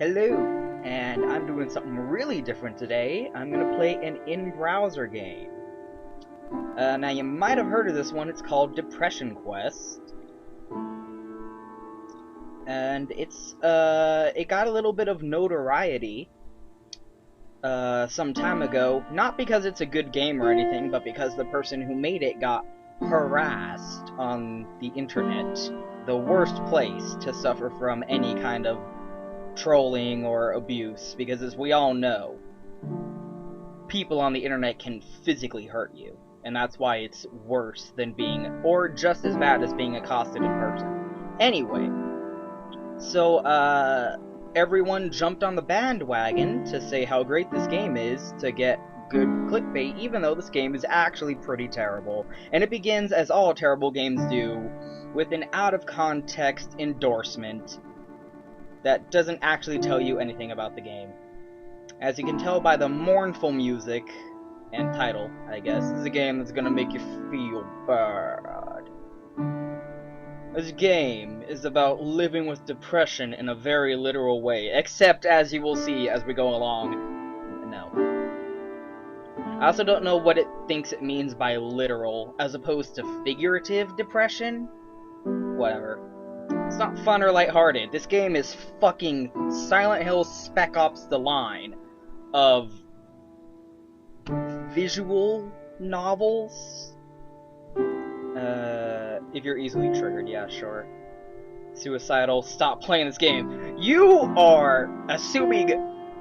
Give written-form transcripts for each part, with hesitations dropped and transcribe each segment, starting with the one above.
Hello, and I'm doing something really different today. I'm going to play an in-browser game. Now you might have heard of this one. It's called Depression Quest. And it got a little bit of notoriety some time ago, not because it's a good game or anything, but because the person who made it got harassed on the internet. The worst place to suffer from any kind of trolling or abuse, because as we all know, people on the internet can physically hurt you, and that's why it's worse than being, or just as bad as being accosted in person. Anyway, so everyone jumped on the bandwagon to say how great this game is to get good clickbait, even though this game is actually pretty terrible. And it begins, as all terrible games do, with an out-of-context endorsement that doesn't actually tell you anything about the game. As you can tell by the mournful music and title, I guess, this is a game that's gonna make you feel bad. This game is about living with depression in a very literal way, except, as you will see as we go along, no. I also don't know what it thinks it means by literal, as opposed to figurative depression. Whatever. It's not fun or lighthearted. This game is fucking Silent Hill Spec Ops: The Line of visual novels. If you're easily triggered, yeah, sure. Suicidal, stop playing this game. You are assuming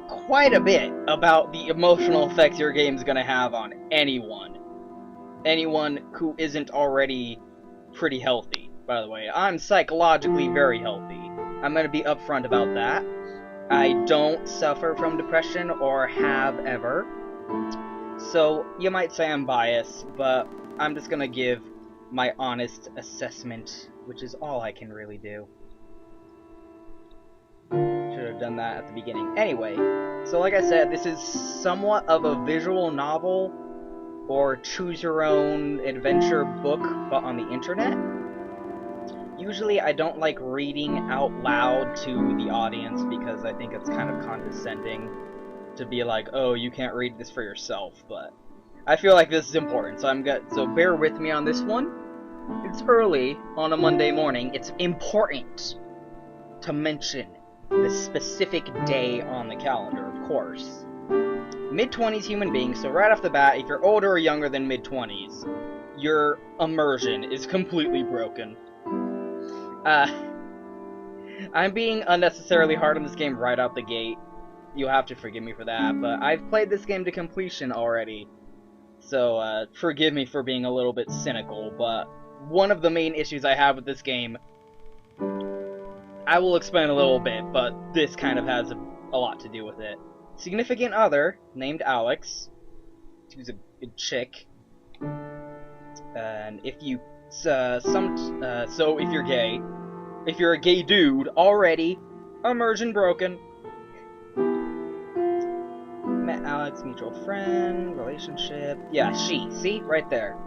quite a bit about the emotional effects your game's gonna have on anyone. Anyone who isn't already pretty healthy. By the way, I'm psychologically very healthy. I'm gonna be upfront about that. I don't suffer from depression, or have ever. So, you might say I'm biased, but I'm just gonna give my honest assessment, which is all I can really do. Should have done that at the beginning. Anyway, so like I said, this is somewhat of a visual novel, or choose-your-own adventure book, but on the internet. Usually I don't like reading out loud to the audience because I think it's kind of condescending to be like, oh, you can't read this for yourself, but I feel like this is important, so bear with me on this one. It's early on a Monday morning. It's important to mention the specific day on the calendar, of course. Mid-20s human being, so right off the bat, if you're older or younger than mid-20s, your immersion is completely broken. I'm being unnecessarily hard on this game right out the gate. You'll have to forgive me for that, but I've played this game to completion already. So, forgive me for being a little bit cynical, but one of the main issues I have with this game, I will explain a little bit, but this kind of has a lot to do with it. Significant other, named Alex, who's a chick, and if you so if you're gay, if you're a gay dude already, immersion broken. Met Alex, mutual friend, relationship. Yeah, she. See? Right there.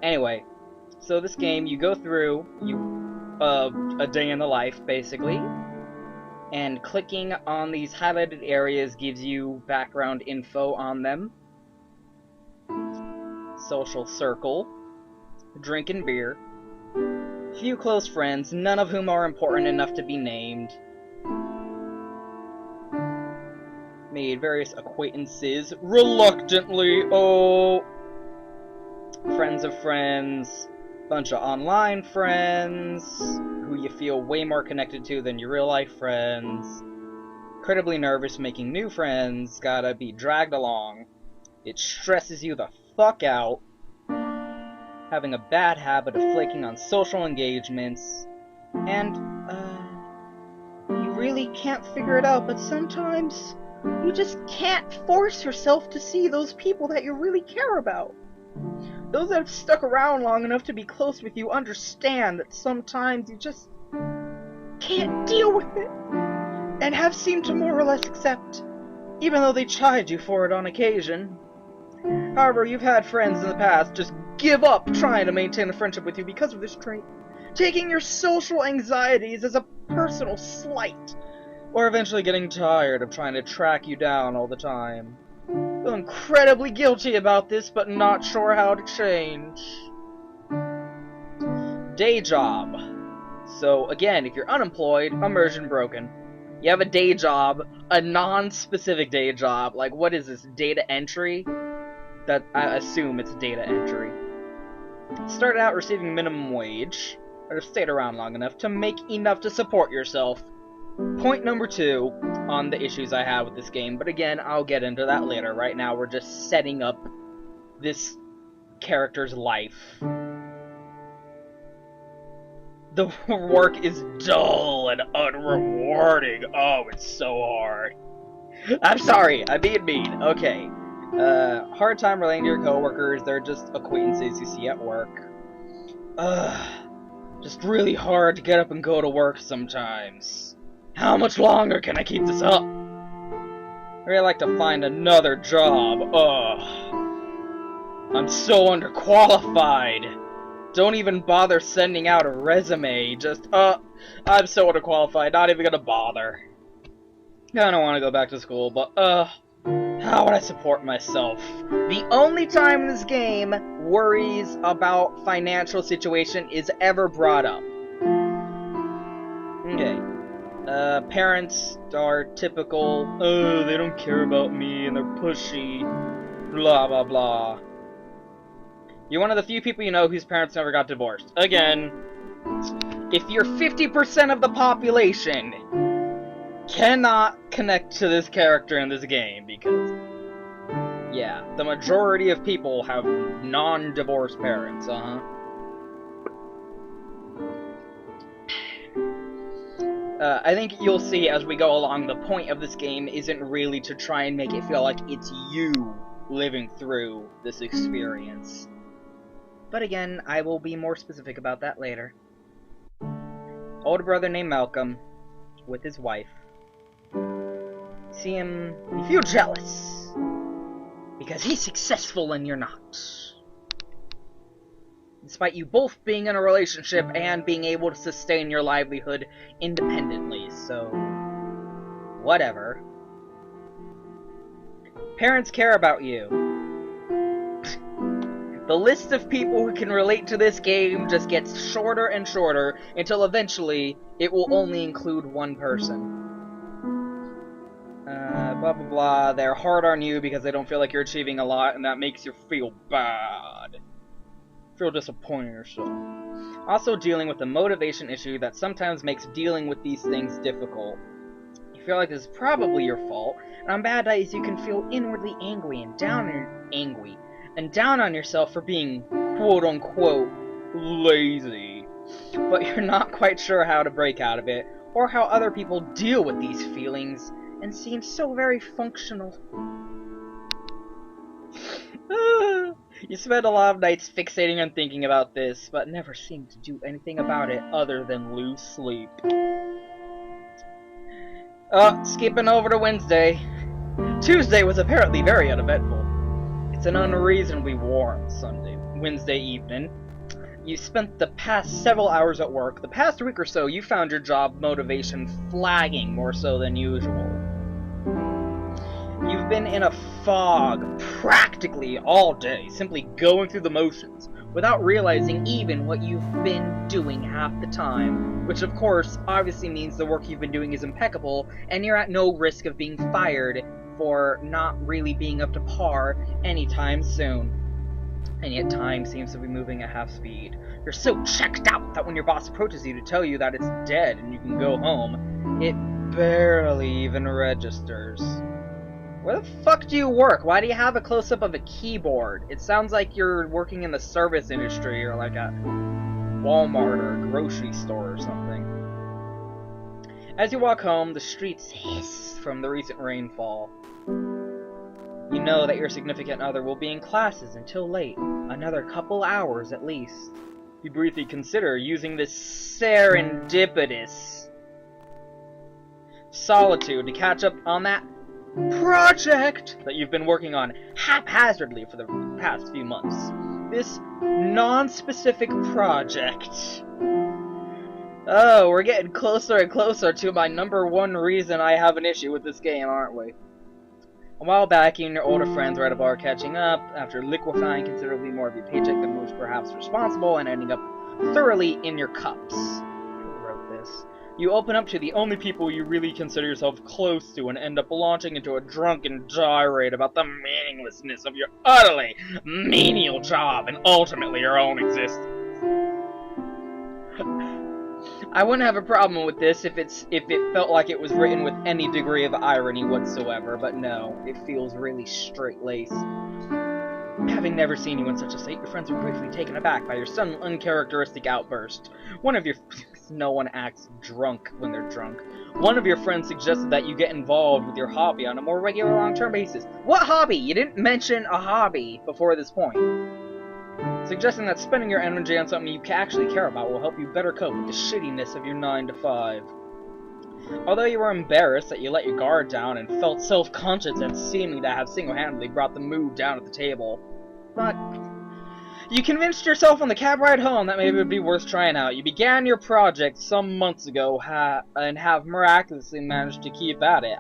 Anyway, so this game, you go through a day in the life, basically, and clicking on these highlighted areas gives you background info on them. Social circle. Drinking beer, few close friends, none of whom are important enough to be named. Made various acquaintances, reluctantly, oh. Friends of friends, bunch of online friends, who you feel way more connected to than your real life friends. Incredibly nervous making new friends, gotta be dragged along. It stresses you the fuck out. Having a bad habit of flaking on social engagements, and, you really can't figure it out, but sometimes you just can't force yourself to see those people that you really care about. Those that have stuck around long enough to be close with you understand that sometimes you just can't deal with it, and have seemed to more or less accept, even though they chide you for it on occasion. However, you've had friends in the past just give up trying to maintain a friendship with you because of this trait, taking your social anxieties as a personal slight, or eventually getting tired of trying to track you down all the time. Feel incredibly guilty about this, but not sure how to change. Day job. So again, if you're unemployed, immersion broken. You have a day job, a non-specific day job, like what is this, data entry? That I assume it's data entry. Started out receiving minimum wage, or stayed around long enough to make enough to support yourself. Point number 2 on the issues I have with this game, but again, I'll get into that later. Right now, we're just setting up this character's life. The work is dull and unrewarding. Oh, it's so hard. I'm sorry, I'm being mean. Okay. Hard time relating to your coworkers. They're just acquaintances you see at work. Just really hard to get up and go to work sometimes. How much longer can I keep this up? I'd really like to find another job. I'm so underqualified. Don't even bother sending out a resume. Just, I'm so underqualified, not even gonna bother. I don't want to go back to school, but, how would I support myself? The only time this game worries about financial situation is ever brought up. Okay. Parents are typical, they don't care about me and they're pushy, blah blah blah. You're one of the few people you know whose parents never got divorced. Again, if you're 50% of the population, cannot connect to this character in this game, because, yeah, the majority of people have non-divorced parents, I think you'll see as we go along, the point of this game isn't really to try and make it feel like it's you living through this experience. But again, I will be more specific about that later. Older brother named Malcolm, with his wife. See him, you feel jealous, because he's successful and you're not. Despite you both being in a relationship and being able to sustain your livelihood independently, so whatever. Parents care about you. The list of people who can relate to this game just gets shorter and shorter until eventually it will only include one person. Blah blah blah, they're hard on you because they don't feel like you're achieving a lot and that makes you feel bad. Feel disappointed in yourself. Also dealing with the motivation issue that sometimes makes dealing with these things difficult. You feel like this is probably your fault, and on bad days you can feel inwardly angry and down on yourself for being quote-unquote lazy. But you're not quite sure how to break out of it, or how other people deal with these feelings, and seem so very functional. You spend a lot of nights fixating and thinking about this, but never seem to do anything about it other than lose sleep. Skipping over to Wednesday. Tuesday was apparently very uneventful. It's an unreasonably warm Wednesday evening. You spent the past several hours at work. The past week or so, you found your job motivation flagging more so than usual. You've been in a fog practically all day, simply going through the motions, without realizing even what you've been doing half the time, which of course obviously means the work you've been doing is impeccable, and you're at no risk of being fired for not really being up to par anytime soon. And yet time seems to be moving at half speed. You're so checked out that when your boss approaches you to tell you that it's dead and you can go home, it barely even registers. Where the fuck do you work? Why do you have a close-up of a keyboard? It sounds like you're working in the service industry or like at Walmart or a grocery store or something. As you walk home, the streets hiss from the recent rainfall. You know that your significant other will be in classes until late, another couple hours at least. You briefly consider using this serendipitous solitude to catch up on that project that you've been working on haphazardly for the past few months. This non-specific project. Oh, we're getting closer and closer to my #1 reason I have an issue with this game, aren't we? A while back, you and your older friends were at a bar catching up, after liquefying considerably more of your paycheck than was perhaps responsible, and ending up thoroughly in your cups. Who wrote this? You open up to the only people you really consider yourself close to and end up launching into a drunken tirade about the meaninglessness of your utterly menial job and ultimately your own existence. I wouldn't have a problem with this if it felt like it was written with any degree of irony whatsoever, but no, it feels really straight-laced. Having never seen you in such a state, your friends were briefly taken aback by your sudden uncharacteristic outburst. No one acts drunk when they're drunk. One of your friends suggested that you get involved with your hobby on a more regular long-term basis. What hobby? You didn't mention a hobby before this point. Suggesting that spending your energy on something you actually care about will help you better cope with the shittiness of your 9 to 5. Although you were embarrassed that you let your guard down and felt self-conscious at seeming to have single-handedly brought the mood down at the table, but you convinced yourself on the cab ride home that maybe it would be worth trying out. You began your project some months ago and have miraculously managed to keep at it.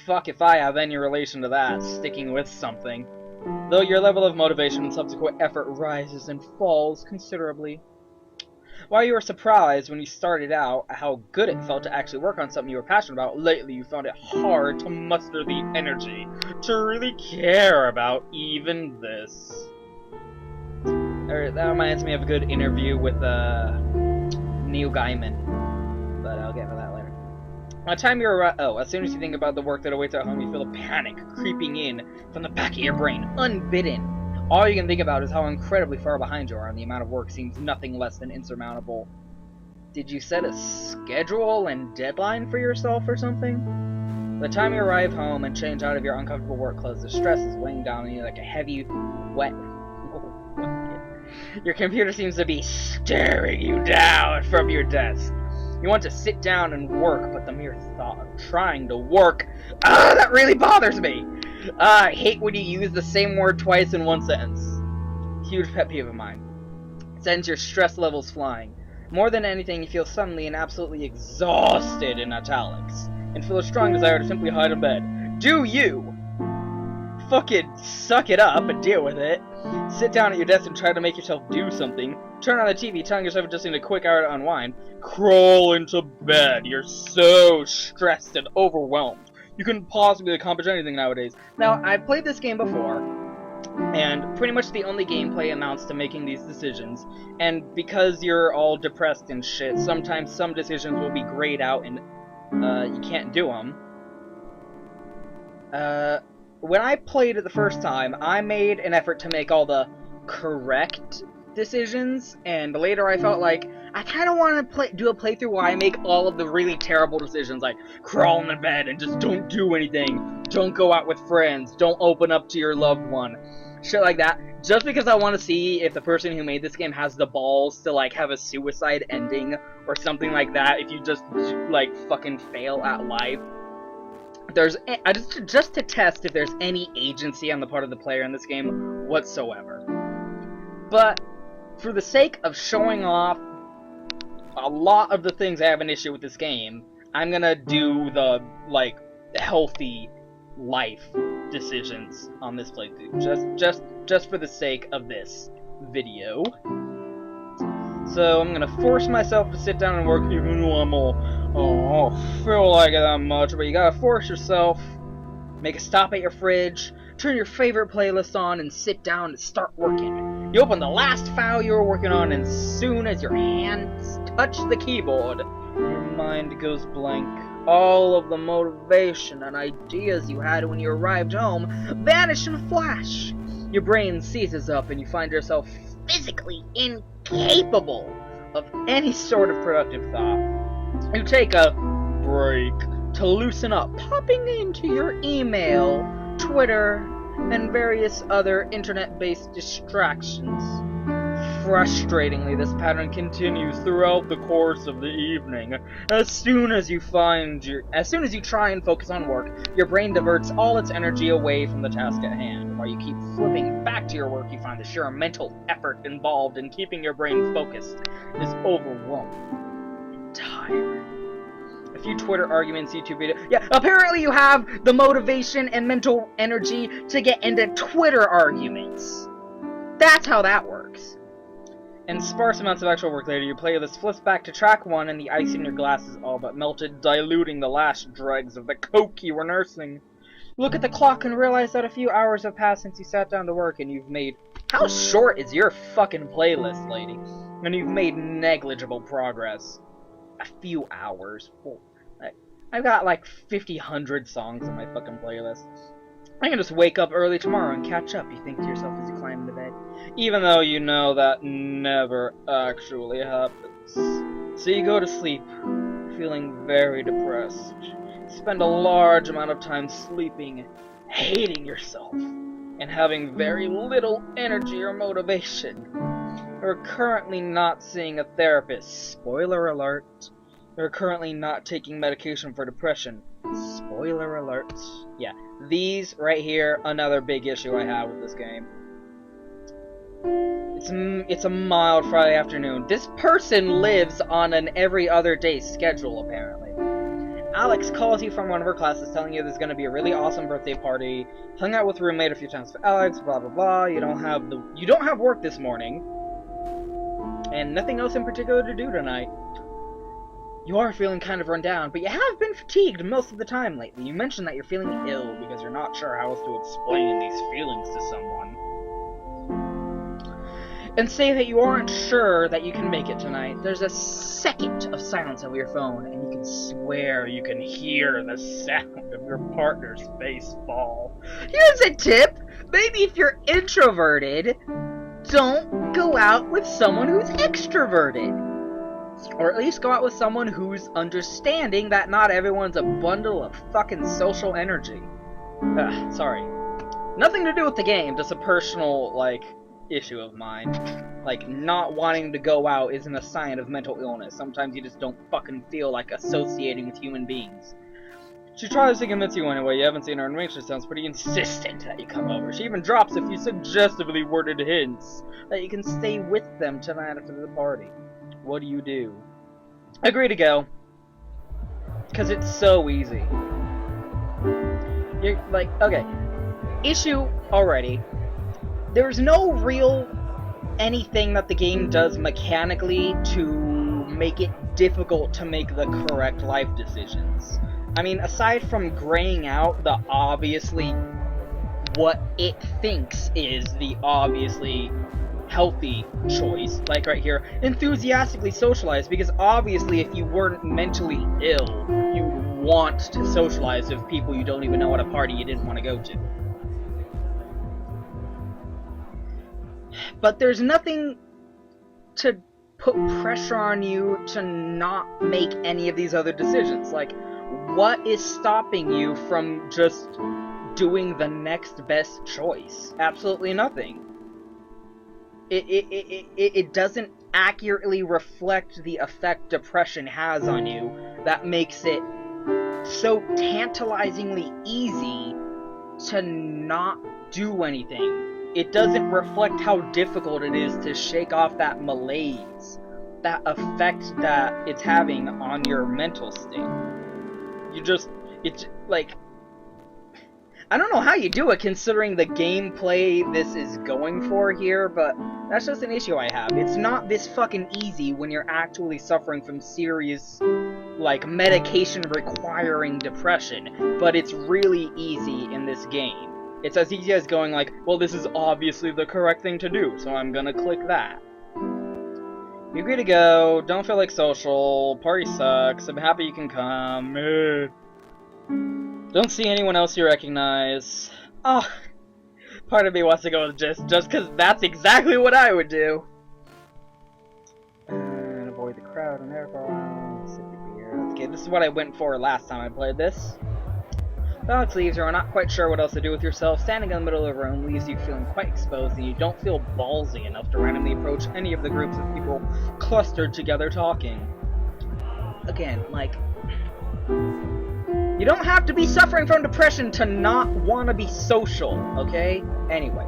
Fuck if I have any relation to that, sticking with something. Though your level of motivation and subsequent effort rises and falls considerably. While you were surprised when you started out at how good it felt to actually work on something you were passionate about, lately you found it hard to muster the energy to really care about even this. That reminds me of a good interview with Neil Gaiman, but I'll get to that later. By the time you're as soon as you think about the work that awaits at home, you feel a panic creeping in from the back of your brain, unbidden. All you can think about is how incredibly far behind you are, and the amount of work seems nothing less than insurmountable. Did you set a schedule and deadline for yourself or something? By the time you arrive home and change out of your uncomfortable work clothes, the stress is weighing down on you like a heavy, wet... Your computer seems to be staring you down from your desk. You want to sit down and work, but the mere thought of trying to work, that really bothers me! I hate when you use the same word twice in one sentence. Huge pet peeve of mine. It sends your stress levels flying. More than anything, you feel suddenly and absolutely exhausted in italics, and feel a strong desire to simply hide in bed. Do you? Fucking suck it up and deal with it. Sit down at your desk and try to make yourself do something. Turn on the TV, telling yourself you just need a quick hour to unwind. Crawl into bed. You're so stressed and overwhelmed. You couldn't possibly accomplish anything nowadays. Now, I've played this game before, and pretty much the only gameplay amounts to making these decisions. And because you're all depressed and shit, sometimes some decisions will be grayed out and you can't do them. When I played it the first time, I made an effort to make all the correct decisions, and later I felt like I kind of want to do a playthrough where I make all of the really terrible decisions, like crawl in bed and just don't do anything, don't go out with friends, don't open up to your loved one, shit like that, just because I want to see if the person who made this game has the balls to, like, have a suicide ending or something like that if you just, like, fucking fail at life. Just to test if there's any agency on the part of the player in this game whatsoever. But for the sake of showing off a lot of the things I have an issue with this game, I'm gonna do the, like, healthy life decisions on this playthrough, just for the sake of this video. So I'm gonna force myself to sit down and work, even though I don't feel like it that much, but you gotta force yourself. Make a stop at your fridge, turn your favorite playlist on, and sit down and start working. You open the last file you were working on, and as soon as your hands touch the keyboard, your mind goes blank. All of the motivation and ideas you had when you arrived home vanish in a flash. Your brain seizes up, and you find yourself physically incapable of any sort of productive thought. You take a break to loosen up, popping into your email, Twitter, and various other internet-based distractions. Frustratingly, this pattern continues throughout the course of the evening. As soon as you try and focus on work, your brain diverts all its energy away from the task at hand. while you keep flipping back to your work, you find the sheer mental effort involved in keeping your brain focused is overwhelming and tiring. A few Twitter arguments, YouTube videos. Yeah, apparently you have the motivation and mental energy to get into Twitter arguments. That's how that works. And sparse amounts of actual work later, your playlist flips back to track 1 and the ice in your glass is all but melted, diluting the last dregs of the coke you were nursing. Look at the clock and realize that a few hours have passed since you sat down to work and you've made... How short is your fucking playlist, lady? And you've made negligible progress. A few hours. I've got like 100 songs on my fucking playlist. I can just wake up early tomorrow and catch up, you think to yourself as you climb into bed. Even though you know that never actually happens. So you go to sleep, feeling very depressed. Spend a large amount of time sleeping, hating yourself, and having very little energy or motivation. You're currently not seeing a therapist. Spoiler alert. You're currently not taking medication for depression. Spoiler alert. Yeah, these right here, another big issue I have with this game. It's a mild Friday afternoon. This person lives on an every other day schedule, apparently. Alex calls you from one of her classes telling you there's going to be a really awesome birthday party. Hung out with roommate a few times for Alex, blah blah blah. You don't have work this morning. And nothing else in particular to do tonight. You are feeling kind of run down, but you have been fatigued most of the time lately. You mentioned that you're feeling ill because you're not sure how else to explain these feelings to someone. And say that you aren't sure that you can make it tonight. There's a second of silence over your phone, and you can swear you can hear the sound of your partner's face fall. Here's a tip! Maybe if you're introverted, don't go out with someone who's extroverted. Or at least go out with someone who's understanding that not everyone's a bundle of fucking social energy. Sorry. Nothing to do with the game, just a personal, issue of mine. Not wanting to go out isn't a sign of mental illness. Sometimes you just don't fucking feel like associating with human beings. She tries to convince you anyway. You haven't seen her in weeks. She sounds pretty insistent that you come over. She even drops a few suggestively worded hints that you can stay with them tonight after the party. What do? Agree to go. Because it's so easy. You're okay. Issue already. There's no real anything that the game does mechanically to make it difficult to make the correct life decisions. I mean, aside from graying out the obviously what it thinks is the obviously healthy choice, like right here, enthusiastically socialize, because obviously if you weren't mentally ill, you want to socialize with people you don't even know at a party you didn't want to go to. But there's nothing to put pressure on you to not make any of these other decisions. What is stopping you from just doing the next best choice? Absolutely nothing. It doesn't accurately reflect the effect depression has on you that makes it so tantalizingly easy to not do anything. It doesn't reflect how difficult it is to shake off that malaise, that effect that it's having on your mental state. I don't know how you do it considering the gameplay this is going for here, but that's just an issue I have. It's not this fucking easy when you're actually suffering from serious, medication requiring depression, but it's really easy in this game. It's as easy as going well, this is obviously the correct thing to do, so I'm gonna click that. You agree to go, don't feel like social, party sucks, I'm happy you can come. Don't see anyone else you recognize. Oh, part of me wants to go with just because that's exactly what I would do. And avoid the crowd and everyone. Sip your beer. Okay, this is what I went for last time I played this. Alex leaves, you are not quite sure what else to do with yourself. Standing in the middle of the room leaves you feeling quite exposed, and you don't feel ballsy enough to randomly approach any of the groups of people clustered together talking. Again, You don't have to be suffering from depression to not want to be social, okay? Anyway.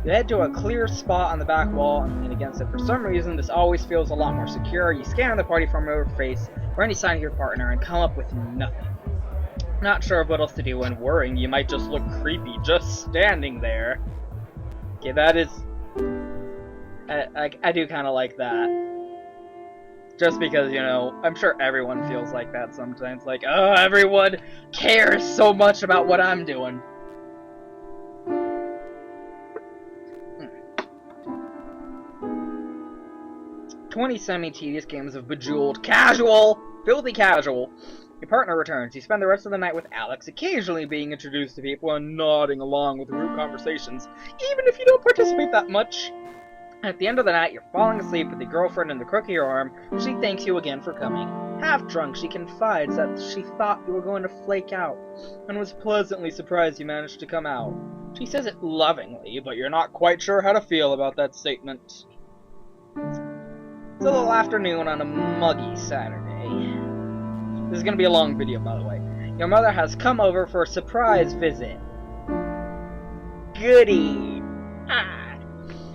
You head to a clear spot on the back wall and lean against it. For some reason, this always feels a lot more secure. You scan the party from your face or any sign of your partner and come up with nothing. Not sure of what else to do when worrying. You might just look creepy just standing there. Okay, that is... I do kind of like that. Just because, you know, I'm sure everyone feels like that sometimes. Like, oh, everyone cares so much about what I'm doing. 20 semi-tedious games of Bejeweled. Casual! Filthy casual. Your partner returns. You spend the rest of the night with Alex, occasionally being introduced to people and nodding along with group conversations, even if you don't participate that much. At the end of the night, you're falling asleep with your girlfriend in the crook of your arm. She thanks you again for coming. Half drunk, she confides that she thought you were going to flake out, and was pleasantly surprised you managed to come out. She says it lovingly, but you're not quite sure how to feel about that statement. It's a little afternoon on a muggy Saturday. This is going to be a long video, by the way. Your mother has come over for a surprise visit. Goody!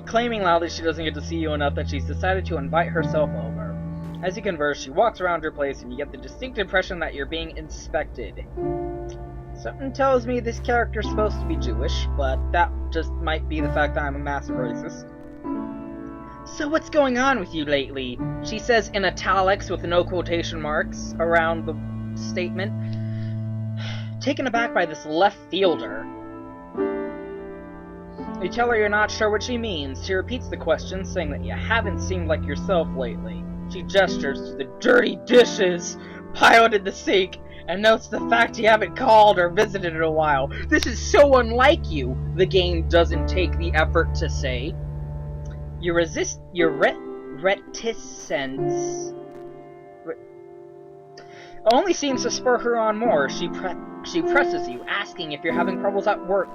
Claiming loudly she doesn't get to see you enough that she's decided to invite herself over. As you converse, she walks around your place and you get the distinct impression that you're being inspected. Something tells me this character's supposed to be Jewish, but that just might be the fact that I'm a massive racist. So what's going on with you lately? She says in italics with no quotation marks around the statement. Taken aback by this left fielder. You tell her you're not sure what she means. She repeats the question, saying that you haven't seemed like yourself lately. She gestures to the dirty dishes piled in the sink and notes the fact you haven't called or visited in a while. This is so unlike you, the game doesn't take the effort to say. You resist your reticence. Only seems to spur her on more. She presses you, asking if you're having troubles at work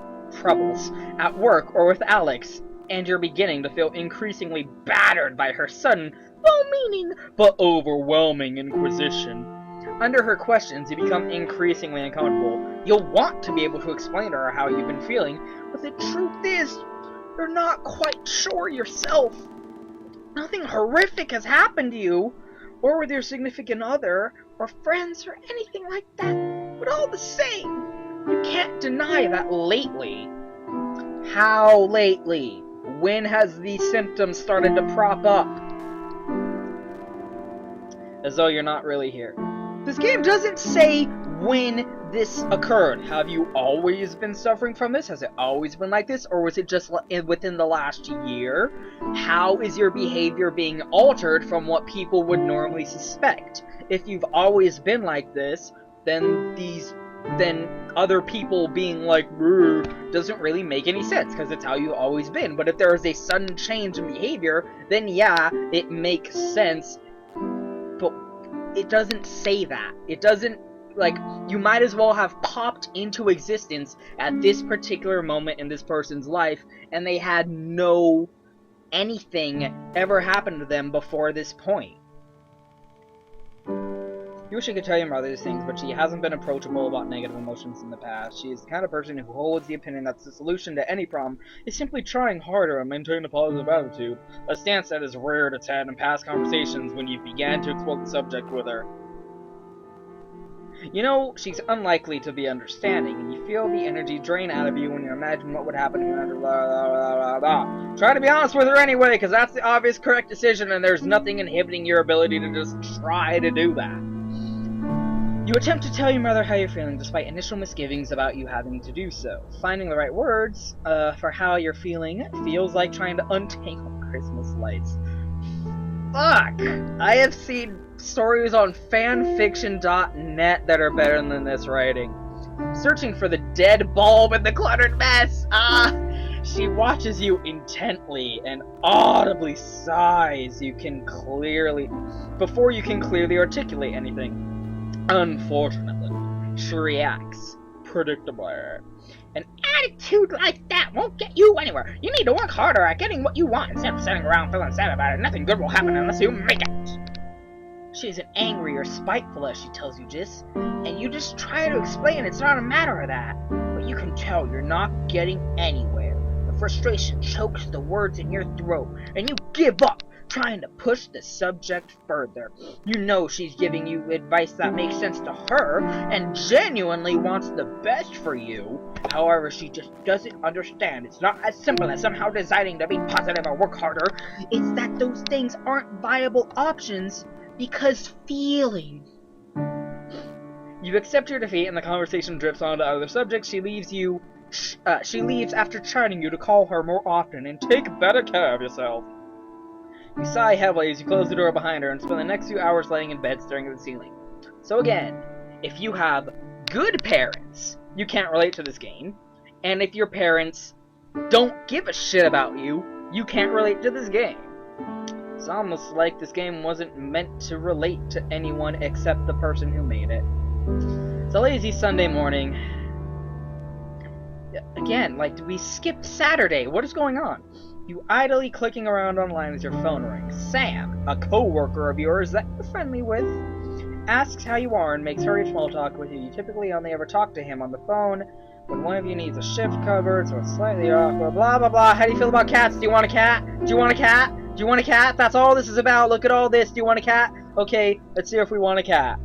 or with Alex, and you're beginning to feel increasingly battered by her sudden, well-meaning but overwhelming inquisition. Under her questions, you become increasingly uncomfortable. You'll want to be able to explain to her how you've been feeling, but the truth is, you're not quite sure yourself. Nothing horrific has happened to you, or with your significant other, or friends, or anything like that. But all the same, you can't deny that lately. How lately? When has these symptoms started to prop up? As though you're not really here. This game doesn't say when this occurred. Have you always been suffering from this? Has it always been like this? Or was it just within the last year? How is your behavior being altered from what people would normally suspect? If you've always been like this, then other people being like, doesn't really make any sense, because it's how you've always been. But if there is a sudden change in behavior, then yeah, it makes sense. But it doesn't say that. It doesn't, like, you might as well have popped into existence at this particular moment in this person's life, and they had no anything ever happened to them before this point. You wish you could tell your mother these things, but she hasn't been approachable about negative emotions in the past. She is the kind of person who holds the opinion that the solution to any problem is simply trying harder and maintaining a positive attitude, a stance that is reared its head in past conversations when you began to explore the subject with her. You know, she's unlikely to be understanding, and you feel the energy drain out of you when you imagine what would happen after blah, blah, blah, blah, blah. Try to be honest with her anyway, because that's the obvious correct decision, and there's nothing inhibiting your ability to just try to do that. You attempt to tell your mother how you're feeling, despite initial misgivings about you having to do so. Finding the right words for how you're feeling feels like trying to untangle Christmas lights. Fuck! I have seen stories on fanfiction.net that are better than this writing. Searching for the dead bulb in the cluttered mess! She watches you intently and audibly sighs before you can clearly articulate anything. Unfortunately, she reacts predictably. An attitude like that won't get you anywhere. You need to work harder at getting what you want instead of sitting around feeling sad about it. Nothing good will happen unless you make it. She isn't angry or spiteful as she tells you this, and you just try to explain it's not a matter of that, but you can tell you're not getting anywhere. The frustration chokes the words in your throat, and you give up, trying to push the subject further. You know she's giving you advice that makes sense to her, and genuinely wants the best for you. However, she just doesn't understand. It's not as simple as somehow deciding to be positive or work harder. It's that those things aren't viable options because feeling. You accept your defeat, and the conversation drifts on to other subjects. She leaves after chiding you to call her more often and take better care of yourself. You sigh heavily as you close the door behind her and spend the next few hours laying in bed staring at the ceiling. So again, if you have good parents, you can't relate to this game. And if your parents don't give a shit about you, you can't relate to this game. It's almost like this game wasn't meant to relate to anyone except the person who made it. It's a lazy Sunday morning. Again, like, we skipped Saturday. What is going on? You idly clicking around online as your phone rings. Sam, a co-worker of yours that you're friendly with, asks how you are and makes hurried small talk with you. You typically only ever talk to him on the phone when one of you needs a shift covered, so it's slightly awkward. Blah, blah, blah. How do you feel about cats? Do you want a cat? Do you want a cat? Do you want a cat? That's all this is about. Look at all this. Do you want a cat? Okay, let's see if we want a cat.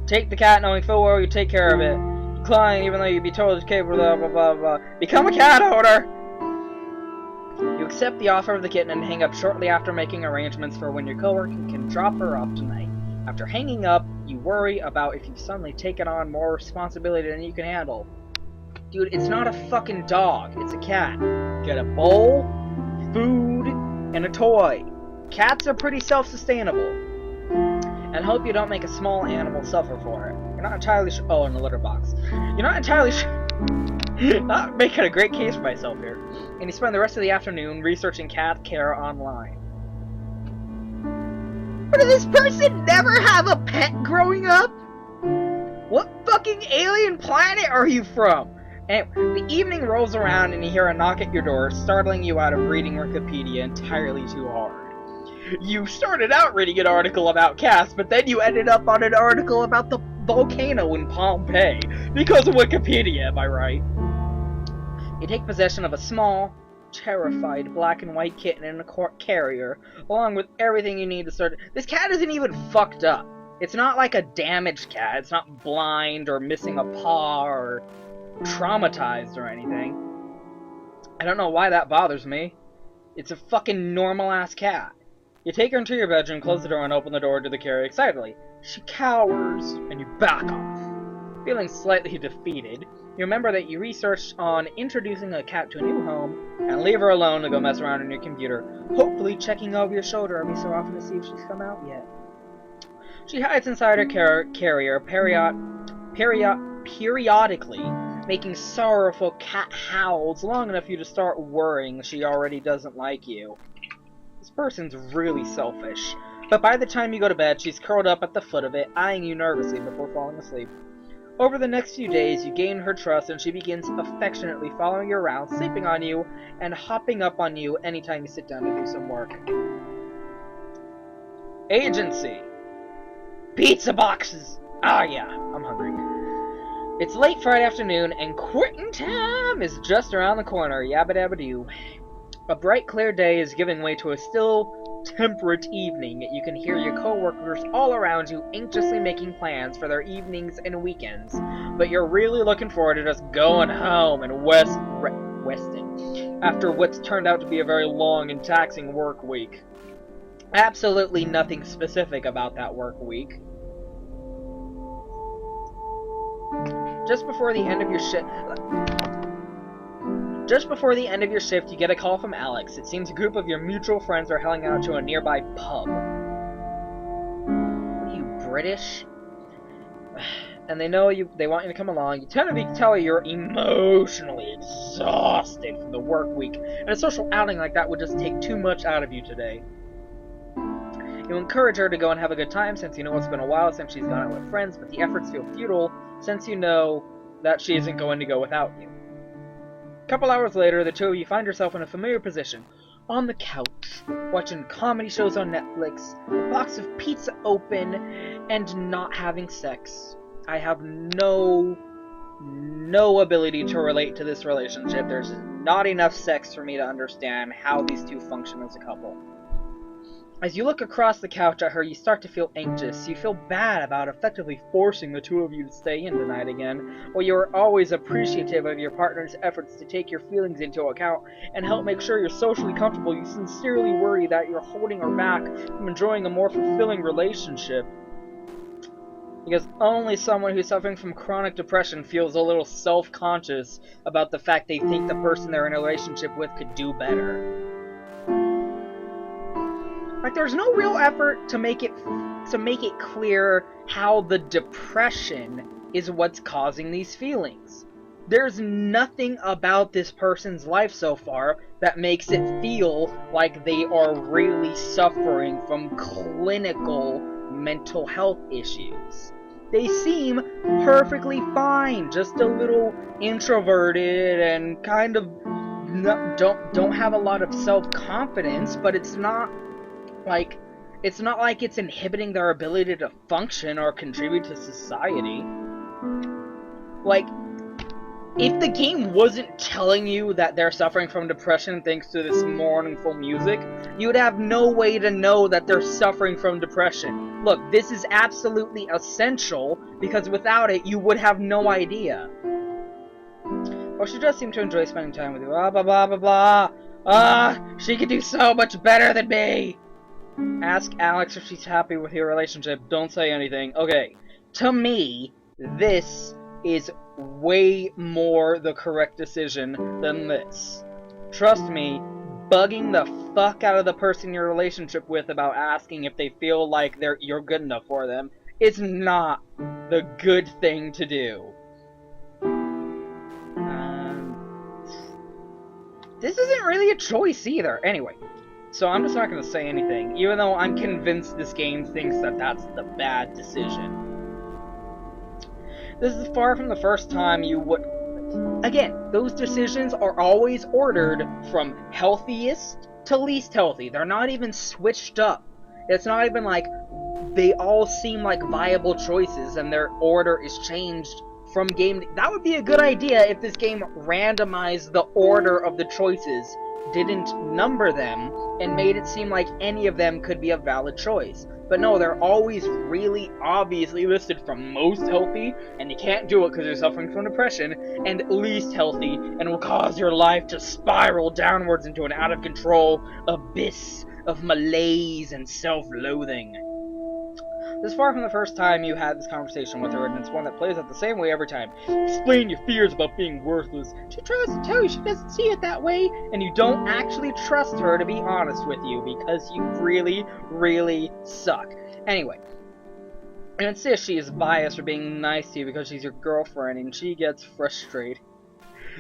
Take the cat knowing full well you take care of it. Decline even though you'd be told it's capable, blah, blah, blah, blah. Become a cat owner! You accept the offer of the kitten and hang up shortly after making arrangements for when your coworker can drop her off tonight. After hanging up, you worry about if you've suddenly taken on more responsibility than you can handle. Dude, it's not a fucking dog, it's a cat. Get a bowl, food, and a toy. Cats are pretty self-sustainable. And hope you don't make a small animal suffer for it. You're not entirely sure. Oh, in the litter box. You're not entirely sure. Not making a great case for myself here. And you spend the rest of the afternoon researching cat care online. But did this person never have a pet growing up? What fucking alien planet are you from? And the evening rolls around and you hear a knock at your door, startling you out of reading Wikipedia entirely too hard. You started out reading an article about cats, but then you ended up on an article about the volcano in Pompeii. Because of Wikipedia, am I right? You take possession of a small, terrified black and white kitten in a carrier, along with everything you need to start. This cat isn't even fucked up. It's not like a damaged cat. It's not blind or missing a paw or traumatized or anything. I don't know why that bothers me. It's a fucking normal-ass cat. You take her into your bedroom, close the door, and open the door to the carrier excitedly. She cowers, and you back off. Feeling slightly defeated, you remember that you researched on introducing a cat to a new home, and leave her alone to go mess around on your computer, hopefully checking over your shoulder every so often to see if she's come out yet. She hides inside her carrier periodically, making sorrowful cat howls long enough for you to start worrying she already doesn't like you. This person's really selfish, but by the time you go to bed, she's curled up at the foot of it, eyeing you nervously before falling asleep. Over the next few days, you gain her trust, and she begins affectionately following you around, sleeping on you, and hopping up on you anytime you sit down to do some work. Agency. Pizza boxes! Ah, yeah, I'm hungry. It's late Friday afternoon, and quitting time is just around the corner. Yabba dabba doo. A bright, clear day is giving way to a still, temperate evening. You can hear your co-workers all around you anxiously making plans for their evenings and weekends, but you're really looking forward to just going home and resting after what's turned out to be a very long and taxing work week. Absolutely nothing specific about that work week. Just before the end of your shift, you get a call from Alex. It seems a group of your mutual friends are hanging out to a nearby pub. What are you, British? And they know you. They want you to come along. You tell her you're emotionally exhausted from the work week, and a social outing like that would just take too much out of you today. You encourage her to go and have a good time, since you know it's been a while since she's gone out with friends, but the efforts feel futile, since you know that she isn't going to go without you. A couple hours later, the two of you find yourself in a familiar position, on the couch, watching comedy shows on Netflix, a box of pizza open, and not having sex. I have no ability to relate to this relationship. There's not enough sex for me to understand how these two function as a couple. As you look across the couch at her, you start to feel anxious. You feel bad about effectively forcing the two of you to stay in tonight again, while you are always appreciative of your partner's efforts to take your feelings into account and help make sure you're socially comfortable. You sincerely worry that you're holding her back from enjoying a more fulfilling relationship. Because only someone who's suffering from chronic depression feels a little self-conscious about the fact they think the person they're in a relationship with could do better. Like, there's no real effort to make it clear how the depression is what's causing these feelings. There's nothing about this person's life so far that makes it feel like they are really suffering from clinical mental health issues. They seem perfectly fine, just a little introverted and kind of don't have a lot of self-confidence, but it's not like it's inhibiting their ability to function or contribute to society. Like, if the game wasn't telling you that they're suffering from depression thanks to this mournful music, you would have no way to know that they're suffering from depression. Look, this is absolutely essential, because without it, you would have no idea. Well, she does seem to enjoy spending time with you. Blah, blah, blah, blah, blah. She could do so much better than me. Ask Alex if she's happy with your relationship. Don't say anything. Okay, to me, this is way more the correct decision than this. Trust me, bugging the fuck out of the person you're in a relationship with about asking if they feel like you're good enough for them is not the good thing to do. This isn't really a choice either. Anyway, so I'm just not going to say anything, even though I'm convinced this game thinks that that's the bad decision. This is far from the first time you would... Again, those decisions are always ordered from healthiest to least healthy. They're not even switched up. It's not even like they all seem like viable choices and their order is changed from game to... That would be a good idea if this game randomized the order of the choices, didn't number them, and made it seem like any of them could be a valid choice. But no, they're always really obviously listed from most healthy, and you can't do it because you're suffering from depression, and least healthy, and will cause your life to spiral downwards into an out-of-control abyss of malaise and self-loathing. This is far from the first time you had this conversation with her, and it's one that plays out the same way every time. Explain your fears about being worthless. She tries to tell you she doesn't see it that way, and you don't actually trust her to be honest with you, because you really, really suck. Anyway, and insists she is biased for being nice to you because she's your girlfriend, and she gets frustrated.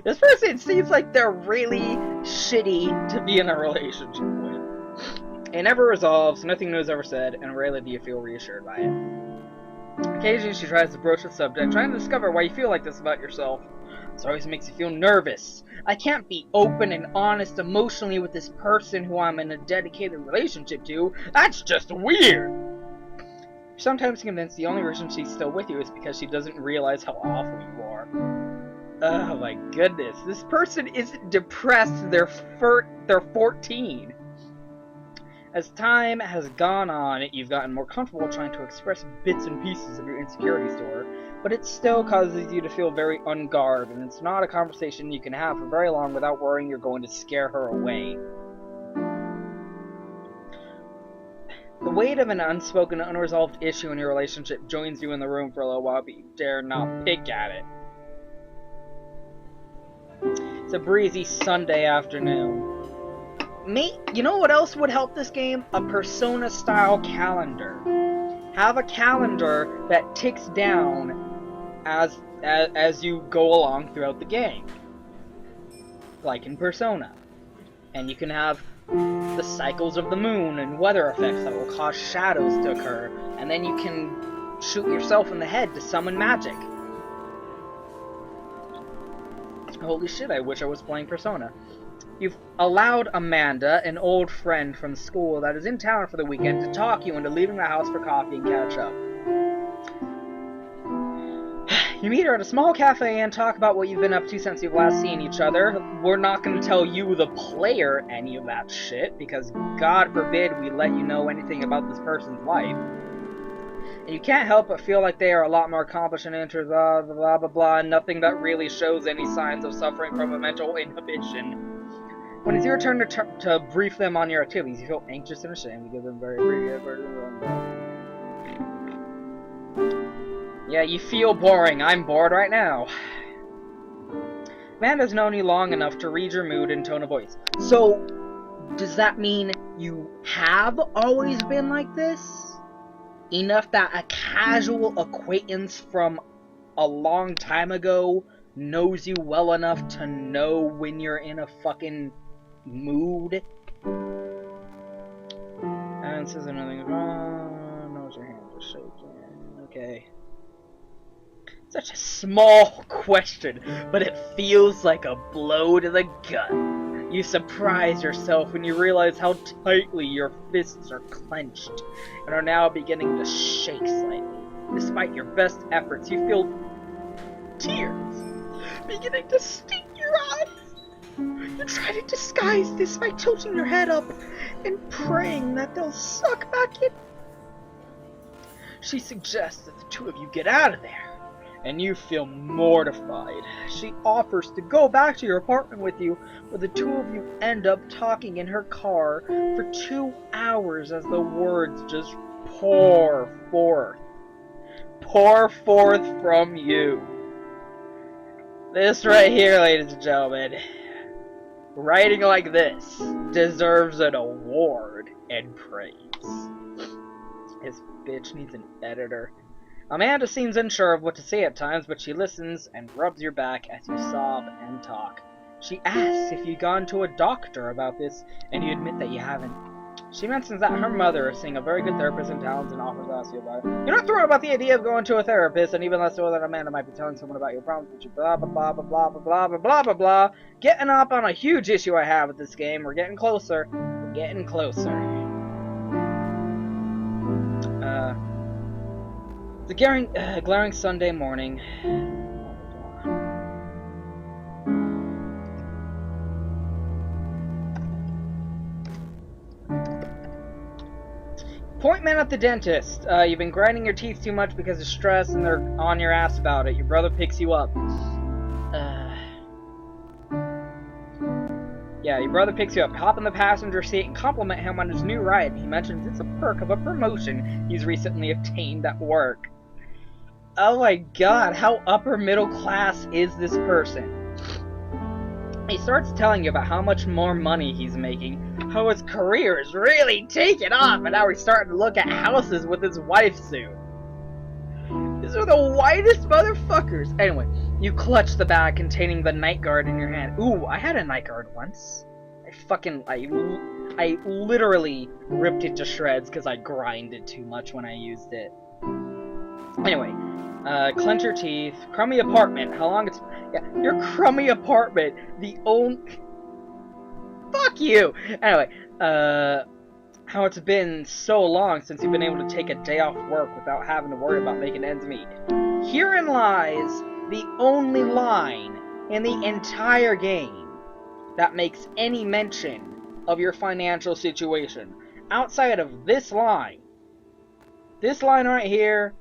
This person seems like they're really shitty to be in a relationship with. It never resolves, nothing new is ever said, and rarely do you feel reassured by it. Occasionally she tries to broach the subject, trying to discover why you feel like this about yourself. This always makes you feel nervous. I can't be open and honest emotionally with this person who I'm in a dedicated relationship to. That's just weird! You're sometimes convinced the only reason she's still with you is because she doesn't realize how awful you are. Oh my goodness, this person isn't depressed, they're 14. As time has gone on, you've gotten more comfortable trying to express bits and pieces of your insecurities to her, but it still causes you to feel very on guard, and it's not a conversation you can have for very long without worrying you're going to scare her away. The weight of an unspoken, unresolved issue in your relationship joins you in the room for a little while, but you dare not pick at it. It's a breezy Sunday afternoon. You know what else would help this game? A Persona-style calendar. Have a calendar that ticks down as you go along throughout the game. Like in Persona. And you can have the cycles of the moon and weather effects that will cause shadows to occur. And then you can shoot yourself in the head to summon magic. Holy shit, I wish I was playing Persona. You've allowed Amanda, an old friend from school that is in town for the weekend, to talk you into leaving the house for coffee and catch up. You meet her at a small cafe and talk about what you've been up to since you've last seen each other. We're not going to tell you, the player, any of that shit, because God forbid we let you know anything about this person's life. And you can't help but feel like they are a lot more accomplished and interested, blah, blah, blah, blah, blah, and nothing that really shows any signs of suffering from a mental inhibition. When it's your turn to brief them on your activities, you feel anxious and ashamed to give them very brief. Yeah, you feel boring. I'm bored right now. Amanda's known you long enough to read your mood and tone of voice. So, does that mean you have always been like this? Enough that a casual acquaintance from a long time ago knows you well enough to know when you're in a fucking mood? And says nothing wrong. Knows your hand is shaking. Okay. Such a small question, but it feels like a blow to the gut. You surprise yourself when you realize how tightly your fists are clenched and are now beginning to shake slightly. Despite your best efforts, you feel tears beginning to sting your eyes. You try to disguise this by tilting your head up and praying that they'll suck back in. She suggests that the two of you get out of there, and you feel mortified. She offers to go back to your apartment with you, but the two of you end up talking in her car for 2 hours as the words just pour forth. Pour forth from you. This right here, ladies and gentlemen, writing like this deserves an award and praise. This bitch needs an editor. Amanda seems unsure of what to say at times, but she listens and rubs your back as you sob and talk. She asks if you've gone to a doctor about this, and you admit that you haven't. She mentions that her mother is seeing a very good therapist in town and offers to ask you about it. You're not thrilled about the idea of going to a therapist, and even less so that Amanda might be telling someone about your problems, but you blah blah blah blah blah blah blah blah blah blah blah. Getting up on a huge issue I have with this game. We're getting closer. We're getting closer. It's a glaring Sunday morning. Appointment at the dentist. You've been grinding your teeth too much because of stress and they're on your ass about it. Your brother picks you up. Yeah, your brother picks you up. Hop in the passenger seat and compliment him on his new ride. He mentions it's a perk of a promotion he's recently obtained at work. Oh my god, how upper middle class is this person? He starts telling you about how much more money he's making, how his career is really taking off, and how he's starting to look at houses with his wife soon. These are the whitest motherfuckers. Anyway, you clutch the bag containing the night guard in your hand. Ooh, I had a night guard once. I literally ripped it to shreds because I grinded too much when I used it. Anyway, clench your teeth. Crummy apartment. How long it's... Yeah, your crummy apartment. The only... Fuck you! Anyway, how it's been so long since you've been able to take a day off work without having to worry about making ends meet. Herein lies the only line in the entire game that makes any mention of your financial situation. Outside of this line right here,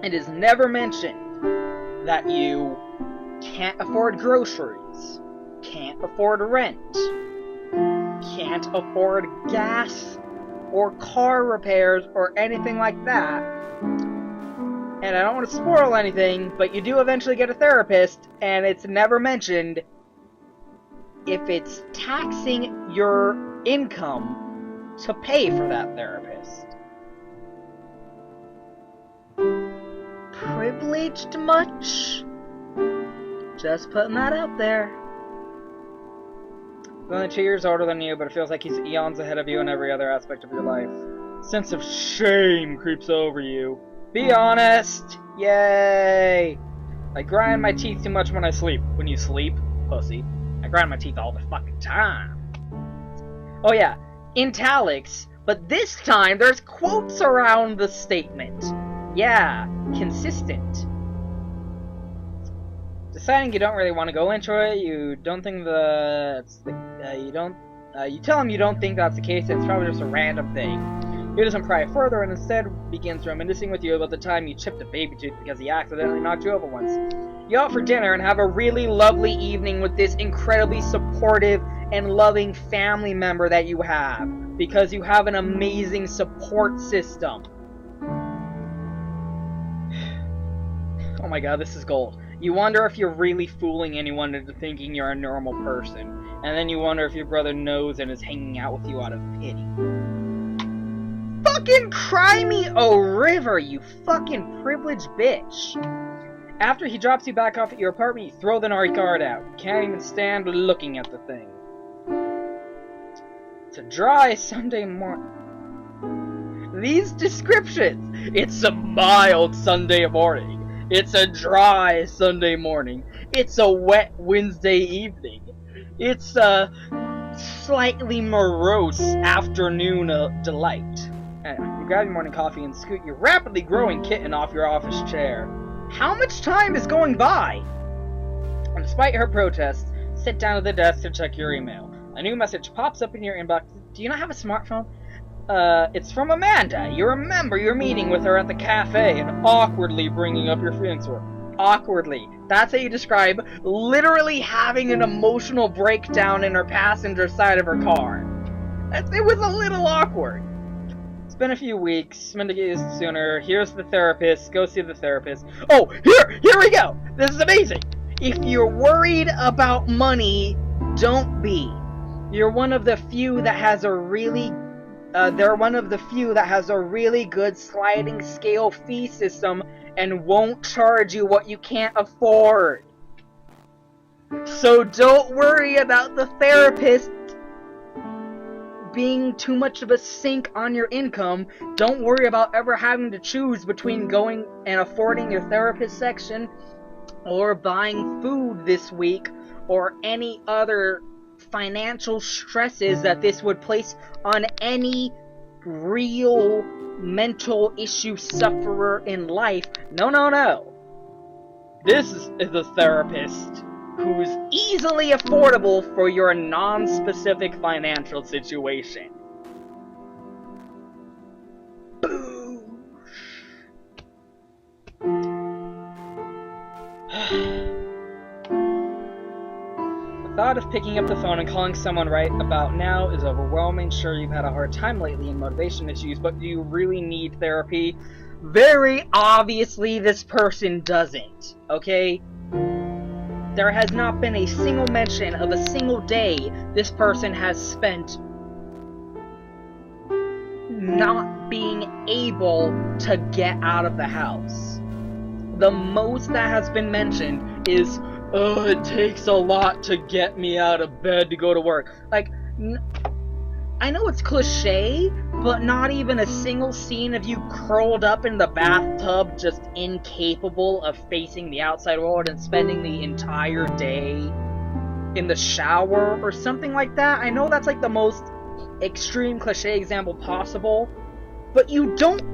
it is never mentioned that you can't afford groceries, can't afford rent, can't afford gas or car repairs or anything like that. And I don't want to spoil anything, but you do eventually get a therapist, and it's never mentioned if it's taxing your income to pay for that therapist. Privileged much? Just putting that out there. He's only 2 years older than you, but it feels like he's eons ahead of you in every other aspect of your life. Sense of shame creeps over you. Be honest! Yay! I grind my teeth too much when I sleep. When you sleep, pussy. I grind my teeth all the fucking time. Oh yeah, italics, but this time there's quotes around the statement. Yeah, consistent. Deciding you don't really want to go into it, you don't think you tell him you don't think that's the case, and it's probably just a random thing. He doesn't pry further and instead begins reminiscing with you about the time you chipped a baby tooth because he accidentally knocked you over once. You go out for dinner and have a really lovely evening with this incredibly supportive and loving family member that you have, because you have an amazing support system. Oh my god, this is gold. You wonder if you're really fooling anyone into thinking you're a normal person, and then you wonder if your brother knows and is hanging out with you out of pity. Fucking cry me a river, you fucking privileged bitch. After he drops you back off at your apartment, you throw the Nari card out. You can't even stand looking at the thing. It's a dry Sunday morning. These descriptions! It's a mild Sunday morning. It's a dry Sunday morning. It's a wet Wednesday evening. It's a slightly morose afternoon delight. Anyway, you grab your morning coffee and scoot your rapidly growing kitten off your office chair. How much time is going by? And despite her protests, sit down at the desk to check your email. A new message pops up in your inbox. Do you not have a smartphone? It's from Amanda. You remember your meeting with her at the cafe and awkwardly bringing up your feelings to her. Awkwardly. That's how you describe literally having an emotional breakdown in her passenger side of her car. It was a little awkward. It's been a few weeks. Meant to get used sooner. Here's the therapist. Go see the therapist. Oh, here we go. This is amazing. If you're worried about money, don't be. You're one of the few that has a really they're one of the few that has a really good sliding scale fee system and won't charge you what you can't afford. So don't worry about the therapist being too much of a sink on your income. Don't worry about ever having to choose between going and affording your therapist section or buying food this week or any other financial stresses that this would place on any real mental issue sufferer in life. No. This is a therapist who's easily affordable for your non-specific financial situation. Boo! The thought of picking up the phone and calling someone right about now is overwhelming. Sure, you've had a hard time lately in motivation issues, but do you really need therapy? Very obviously, this person doesn't, okay? There has not been a single mention of a single day this person has spent not being able to get out of the house. The most that has been mentioned is, oh, it takes a lot to get me out of bed to go to work. Like, I know it's cliche, but not even a single scene of you curled up in the bathtub, just incapable of facing the outside world and spending the entire day in the shower or something like that. I know that's like the most extreme cliche example possible, but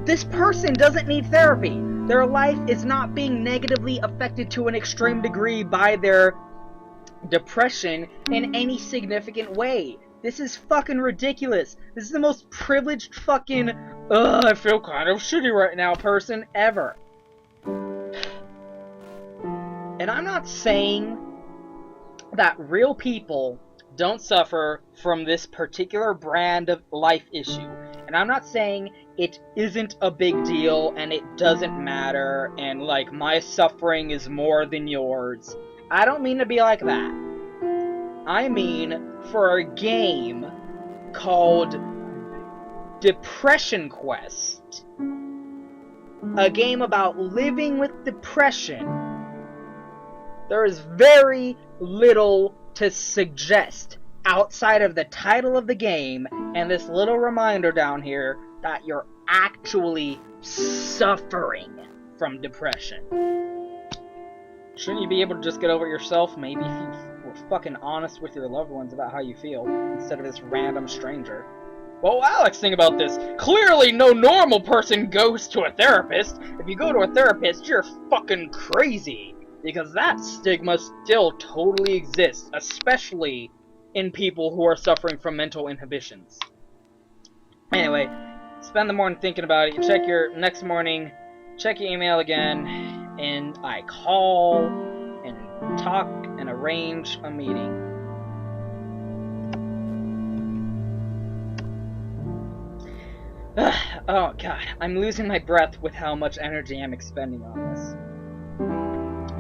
this person doesn't need therapy. Their life is not being negatively affected to an extreme degree by their depression in any significant way. This is fucking ridiculous. This is the most privileged fucking, I feel kind of shitty right now person ever. And I'm not saying that real people don't suffer from this particular brand of life issue. And I'm not saying it isn't a big deal and it doesn't matter and like my suffering is more than yours. I don't mean to be like that. I mean for a game called Depression Quest. A game about living with depression. There is very little to suggest outside of the title of the game and this little reminder down here that you're actually suffering from depression. Shouldn't you be able to just get over it yourself? Maybe if you were fucking honest with your loved ones about how you feel, instead of this random stranger. Well, Alex, think about this. Clearly no normal person goes to a therapist. If you go to a therapist, you're fucking crazy. Because that stigma still totally exists, especially in people who are suffering from mental inhibitions. Anyway, spend the morning thinking about it. You check your next morning, check your email again, and I call and talk and arrange a meeting. Oh god, I'm losing my breath with how much energy I'm expending on this.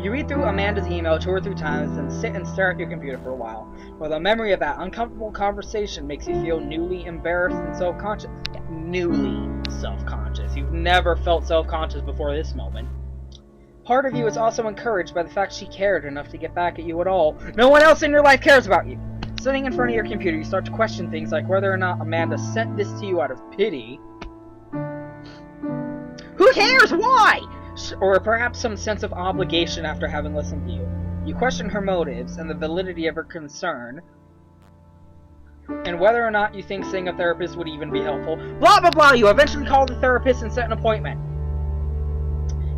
You read through Amanda's email 2 or 3 times, and sit and stare at your computer for a while, while the memory of that uncomfortable conversation makes you feel newly embarrassed and self-conscious. Yeah, newly self-conscious. You've never felt self-conscious before this moment. Part of you is also encouraged by the fact she cared enough to get back at you at all. No one else in your life cares about you! Sitting in front of your computer, you start to question things like whether or not Amanda sent this to you out of pity. Who cares? Why? Or perhaps some sense of obligation after having listened to you. You question her motives and the validity of her concern, and whether or not you think seeing a therapist would even be helpful. Blah blah blah! You eventually call the therapist and set an appointment.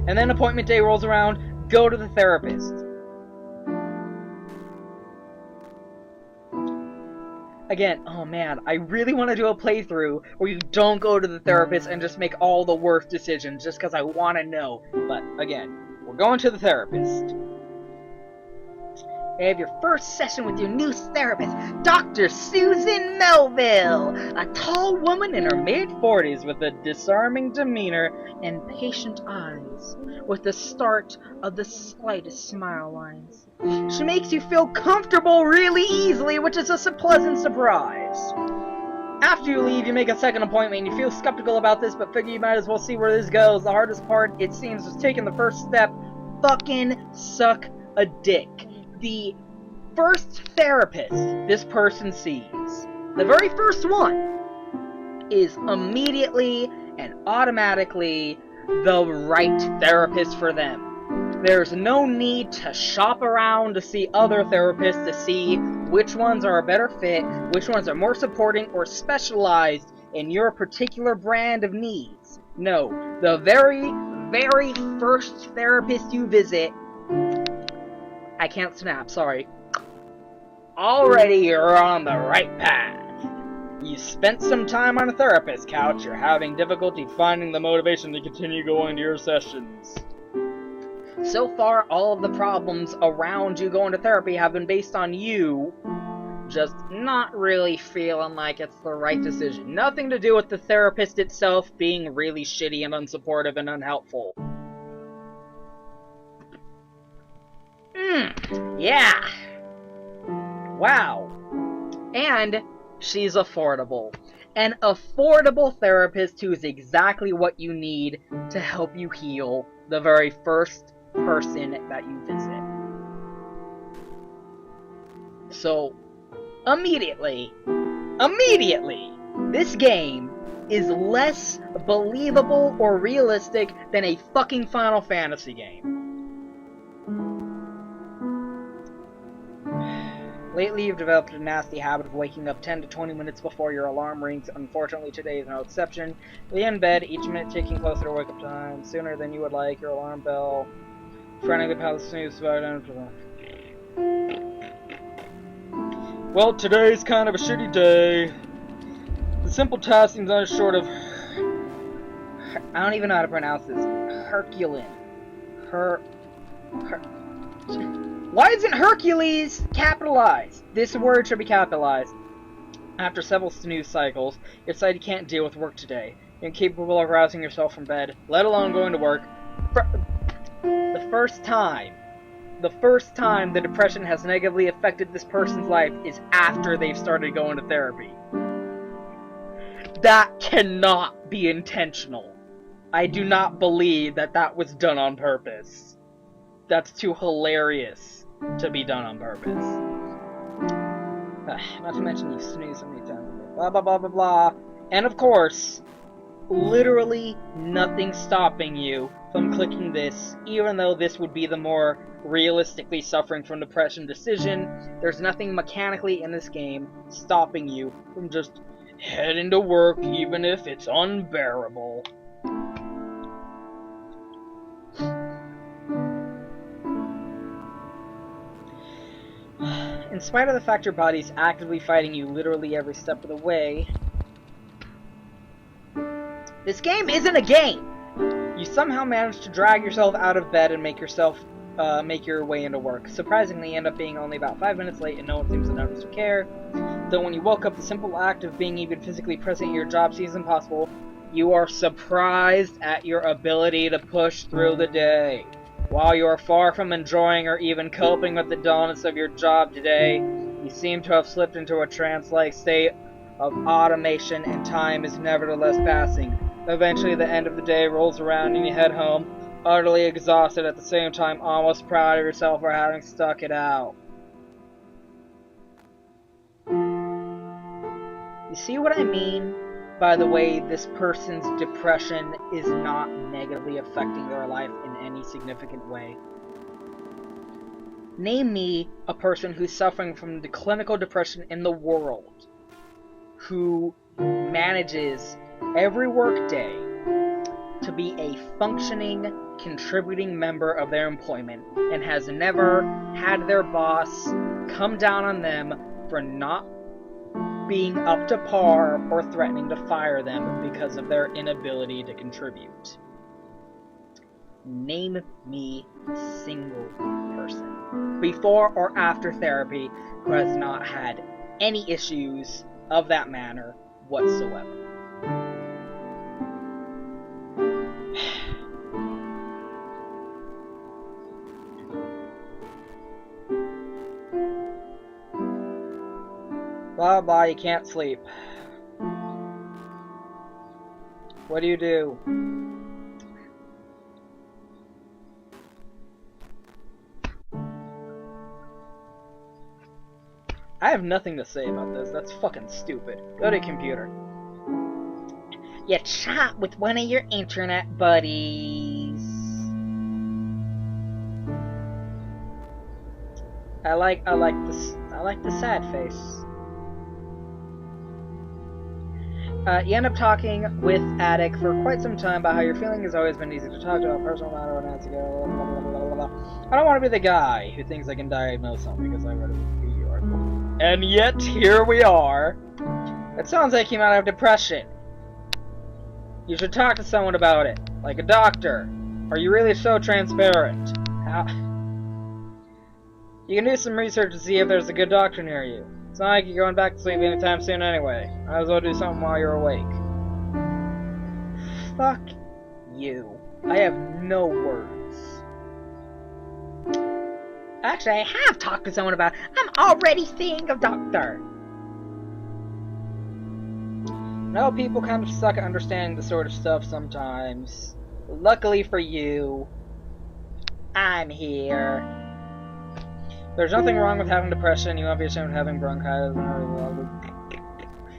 And then appointment day rolls around, go to the therapist. Again, oh man, I really want to do a playthrough where you don't go to the therapist and just make all the worst decisions just because I want to know. But again, we're going to the therapist. You have your first session with your new therapist, Dr. Susan Melville, a tall woman in her mid-40s with a disarming demeanor and patient eyes, with the start of the slightest smile lines. She makes you feel comfortable really easily, which is a pleasant surprise. After you leave, you make a second appointment, and you feel skeptical about this, but figure you might as well see where this goes. The hardest part, it seems, was taking the first step. Fucking suck a dick. The first therapist this person sees, the very first one, is immediately and automatically the right therapist for them. There's no need to shop around to see other therapists to see which ones are a better fit, which ones are more supporting or specialized in your particular brand of needs. No, the very, very first therapist you visit, I can't snap, sorry. Already you're on the right path. You spent some time on a therapist couch, you're having difficulty finding the motivation to continue going to your sessions. So far, all of the problems around you going to therapy have been based on you just not really feeling like it's the right decision. Nothing to do with the therapist itself being really shitty and unsupportive and unhelpful. Yeah. Wow. And she's affordable. An affordable therapist who is exactly what you need to help you heal the very first person that you visit. So, immediately, this game is less believable or realistic than a fucking Final Fantasy game. Lately, you've developed a nasty habit of waking up 10 to 20 minutes before your alarm rings. Unfortunately, today is no exception. You'll be in bed, each minute ticking closer to wake-up time, sooner than you would like. Your alarm bell frantically past the snooze button. Well, today's kind of a shitty day. The simple task seems nothing short of... I don't even know how to pronounce this. Herculean. Why isn't Hercules capitalized? This word should be capitalized. After several snooze cycles, you decide you can't deal with work today. You're incapable of rousing yourself from bed, let alone going to work. The first time the depression has negatively affected this person's life is after they've started going to therapy. That cannot be intentional. I do not believe that that was done on purpose. That's too hilarious to be done on purpose. Not to mention you snooze so many times. Blah blah blah blah blah. And of course, literally nothing stopping you from clicking this, even though this would be the more realistically suffering from depression decision. There's nothing mechanically in this game stopping you from just heading to work, even if it's unbearable. In spite of the fact your body's actively fighting you literally every step of the way, this game isn't a game! You somehow manage to drag yourself out of bed and make your way into work. Surprisingly, you end up being only about 5 minutes late and no one seems to notice or care. Though when you woke up, the simple act of being even physically present in your job seems impossible, you are surprised at your ability to push through the day. While you are far from enjoying or even coping with the dullness of your job today, you seem to have slipped into a trance-like state of automation, and time is nevertheless passing. Eventually, the end of the day rolls around and you head home, utterly exhausted, at the same time almost proud of yourself for having stuck it out. You see what I mean by the way this person's depression is not negatively affecting their life in any significant way? Name me a person who's suffering from the clinical depression in the world, who manages every workday to be a functioning, contributing member of their employment and has never had their boss come down on them for not being up to par or threatening to fire them because of their inability to contribute. Name me a single person, before or after therapy, who has not had any issues of that manner whatsoever. Blah blah, you can't sleep. What do? I have nothing to say about this. That's fucking stupid. Go to computer. You chat with one of your internet buddies. I like the sad face. You end up talking with Attic for quite some time about how your feeling has always been easy to talk to, a personal matter, and to go, blah, blah, blah, blah, blah. I don't want to be the guy who thinks I can diagnose something because I read a Wikipedia article. And yet, here we are. It sounds like you might have depression. You should talk to someone about it, like a doctor. Are you really so transparent? How? You can do some research to see if there's a good doctor near you. It's not like you're going back to sleep anytime soon anyway. Might as well do something while you're awake. Fuck you. I have no words. Actually, I have talked to someone about it. I'm already seeing a doctor. No, people kind of suck at understanding this sort of stuff sometimes. Luckily for you, I'm here. There's nothing wrong with having depression. You won't be ashamed of having bronchitis.